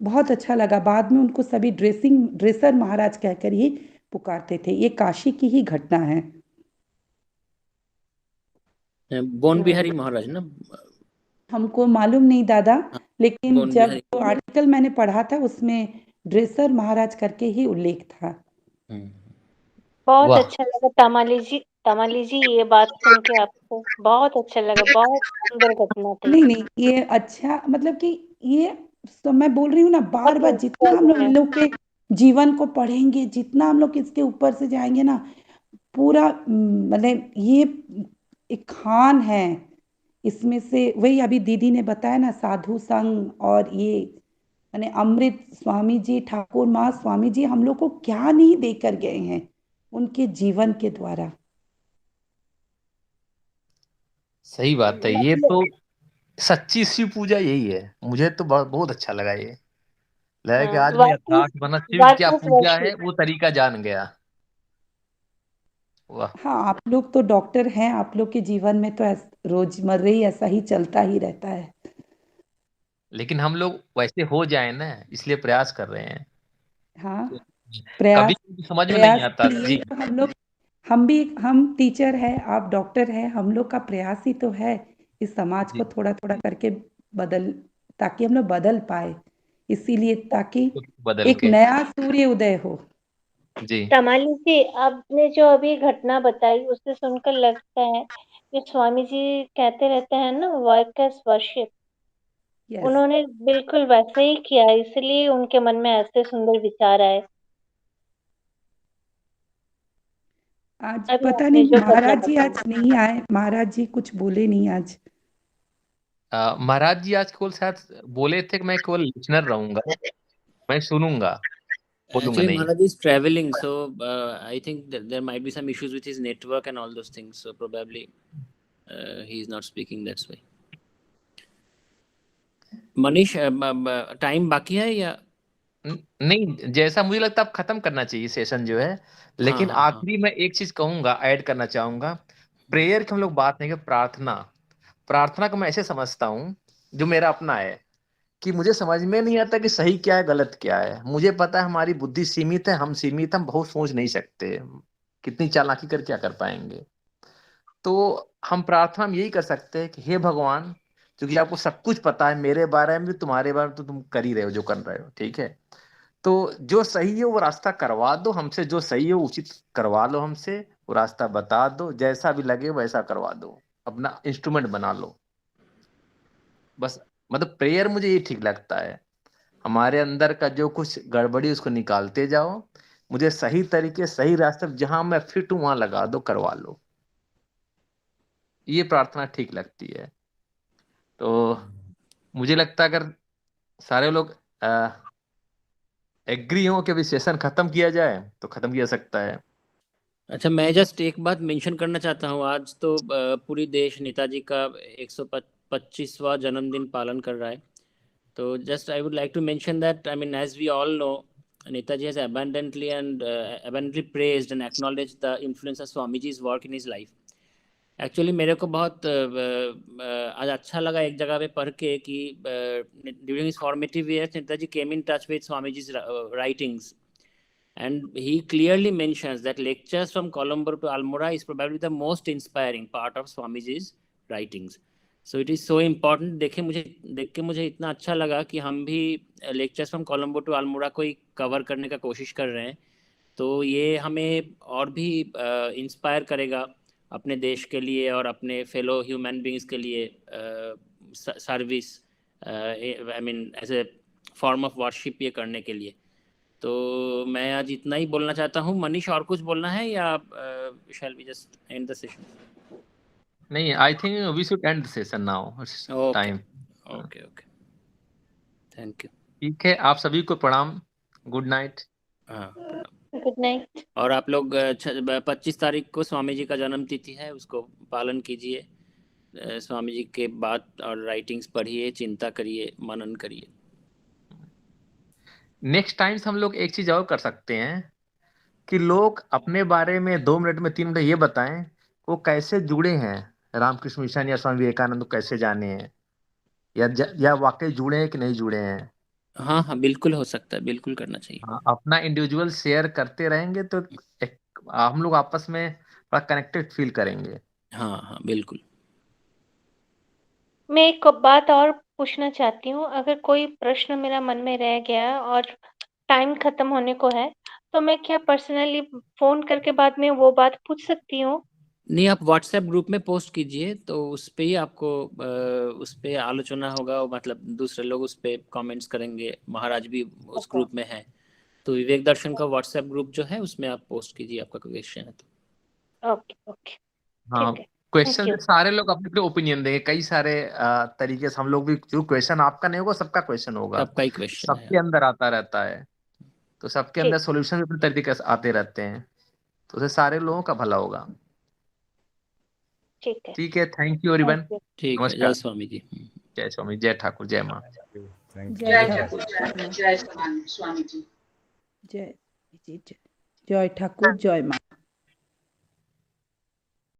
बहुत अच्छा लगा। बाद में उनको सभी ड्रेसर महाराज कहकर ही पुकारते थे। ये काशी की ही घटना है। बोन बिहारी महाराज ना? हमको मालूम नहीं दादा, लेकिन जब तो आर्टिकल मैंने पढ़ा था उसमें ड्रेसर महाराज करके ही उल्लेख था। बहुत अच्छा लगा तमाली जी, ये बात सुन के आपको बहुत अच्छा लगा, बहुत सुंदर घटना थी। नहीं नहीं, ये अच्छा मतलब कि ये तो मैं बोल रही हूँ ना, बार बार बहुत जितना हम इंस्पायरिंग है। लोग के जीवन को पढ़ेंगे, जितना हम लोग इसके ऊपर से जाएंगे ना, पूरा मतलब ये एक खान है इसमें से। वही अभी दीदी ने बताया ना, साधु संग और ये माने अमृत स्वामी जी, ठाकुर माँ स्वामी जी हम लोग को क्या नहीं देकर गए हैं उनके जीवन के द्वारा। सही बात है, ये तो सच्ची शिव पूजा यही है। मुझे तो बहुत बहुत अच्छा लगा ये, लगा कि आज मैं वाट यथार्थ बना शिव वाट क्या इज पूजा है वर्शिप। वो तरीका जान गया। वाह। हाँ, आप लोग तो डॉक्टर हैं, आप लोग के जीवन में तो रोजमर्रा ही ऐसा ही चलता ही रहता है। लेकिन हम लोग वैसे हो जाए ना, इसलिए प्रयास कर रहे हैं। हाँ, कभी प्रयास कभी समझ में नहीं प्रयास आता के लिए जी। तो हम लोग, हम टीचर हैं, आप डॉक्टर हैं, हम लोग का प्रयास ही तो है इस समाज को जी, थोड़ा थोड़ा करके बदल, ताकि हम लोग बदल पाए, इसीलिए ताकि खुद बदल एक के। नया सूर्य उदय हो। जी। तमाली जी, आपने जो अभी घटना बताई उससे सुनकर लगता है कि स्वामी जी कहते रहते हैं ना, वर्क एज वर्शिप। यस, उन्होंने बिल्कुल वैसे ही किया, इसलिए उनके मन में ऐसे सुंदर विचार आए। आज अभी पता आपने नहीं जो घटना महाराज जी बताई। आज नहीं आए, महाराज जी कुछ बोले नहीं आज। महाराज जी आज केवल शायद बोले थे कि मैं केवल लिसनर रहूंगा, मैं सुनूंगा, बोलूंगा Actually, नहीं। Maharaj is traveling, so I think that there might be some issues with his network and all those things. So probably he is not speaking. That's why. Manish, time बाकी है या? नहीं, जैसा मुझे लगता है अब खत्म करना चाहिए सेशन जो है। हाँ लेकिन हाँ हाँ। आखिरी में एक चीज कहूंगा, ऐड करना चाहूंगा। प्रेयर की हम लोग बात नहीं कर, प्रार्थना। प्रार्थना को मैं ऐसे समझता हूँ, जो मेरा अपना है, कि मुझे समझ में नहीं आता कि सही क्या है गलत क्या है। मुझे पता है हमारी बुद्धि सीमित है, हम सीमित, हम बहुत सोच नहीं सकते, कितनी चालाकी कर क्या कर पाएंगे। तो हम प्रार्थना में यही कर सकते हैं कि हे भगवान, क्योंकि आपको सब कुछ पता है मेरे बारे में भी, तुम्हारे बारे में तो तुम कर ही रहे हो जो कर रहे हो, ठीक है। तो जो सही है वो रास्ता करवा दो हमसे, जो सही है उचित करवा लो हमसे, वो रास्ता बता दो, जैसा भी लगे वैसा करवा दो, अपना इंस्ट्रूमेंट बना लो। बस, मतलब प्रेयर मुझे ये ठीक लगता है। हमारे अंदर का जो कुछ गड़बड़ी उसको निकालते जाओ, मुझे सही तरीके सही रास्ते जहां मैं फिट हूं वहां लगा दो, करवा लो। ये प्रार्थना ठीक लगती है। तो मुझे लगता है अगर सारे लोग एग्री हो कि अभी सेशन खत्म किया जाए तो खत्म किया सकता है। अच्छा, मैं जस्ट एक बात मेंशन करना चाहता हूँ। आज तो पूरी देश नेताजी का 125वां जन्मदिन पालन कर रहा है। तो just I would like to mention that, I mean, as we all know, Netaji has abundantly praised and acknowledged the influence of Swamiji's work in his life. Actually, मेरे को बहुत आज अच्छा लगा एक जगह पे पढ़ के कि during his formative years, Netaji came in touch with Swamiji's writings, and he clearly mentions that lectures from Colombo to Almora is probably the most inspiring part of Swamiji's writings. So it is so important. देख के मुझे इतना अच्छा लगा कि हम भी lectures from Colombo to Almora को ही कवर करने का कोशिश कर रहे हैं। तो ये हमें और भी इंस्पायर करेगा अपने देश के लिए और अपने फेलो ह्यूमन बींग्स के लिए service, I mean as a form of worship ये करने के लिए। तो मैं आज इतना ही बोलना चाहता हूँ। मनीष, और कुछ बोलना है या shall we just end the session? नहीं, I think we should end the session now, it's okay time. Okay okay, thank you. ठीक है, आप सभी को प्रणाम, गुड नाइट। हाँ, प्रणाम। Good night. और आप लोग 25 तारीख को स्वामी जी का जन्म तिथि है, उसको पालन कीजिए। स्वामी जी के बात और राइटिंग्स पढ़िए, चिंता करिए, मनन करिए। नेक्स्ट टाइम हम लोग एक चीज और कर सकते हैं कि लोग अपने बारे में 2 मिनट में 3 मिनट ये बताएं वो कैसे जुड़े हैं रामकृष्ण मिशन या स्वामी विवेकानंद को कैसे जाने हैं, या वाकई जुड़े हैं कि नहीं जुड़े हैं। हाँ हाँ, बिल्कुल हो सकता है, बिल्कुल करना चाहिए। हाँ, अपना इंडिविजुअल शेयर करते रहेंगे तो एक हम लोग आपस में थोड़ा कनेक्टेड फील करेंगे। हाँ हाँ, बिल्कुल। मैं एक बात और पूछना चाहती हूँ, अगर कोई प्रश्न मेरा मन में रह गया और टाइम खत्म होने को है, तो मैं क्या पर्सनली फोन करके बाद में वो बात पूछ सकती हूँ? नहीं, आप व्हाट्सएप ग्रुप में पोस्ट कीजिए तो उस पे ही आपको उस पे आलोचना होगा, मतलब दूसरे लोग उस पे कमेंट्स करेंगे। महाराज भी उस ग्रुप में है, तो विवेक दर्शन का व्हाट्सएप ग्रुप जो है उसमें आप पोस्ट कीजिए आपका क्वेश्चन है तो। ओके ओके हाँ, ठीक है, क्वेश्चन थैंक यू। सारे लोग अपने अपने ओपिनियन देंगे, कई सारे तरीके से हम लोग भी, जो क्वेश्चन आपका नहीं होगा सबका क्वेश्चन होगा, सबका ही क्वेश्चन है। सबके अंदर आता रहता है, तो सबके अंदर सॉल्यूशन भी अपने तरीके से आते रहते हैं, तो उससे सारे लोगों का भला होगा। ठीक है, ठीक है, thank you everyone. Thank you. ठीक है, जय नमस्कार, स्वामी जी। जय स्वामी, जय ठाकुर, जय माँ। Thank you. जय ठाकुर, जय स्वामी जी। जय ठाकुर, जय माँ।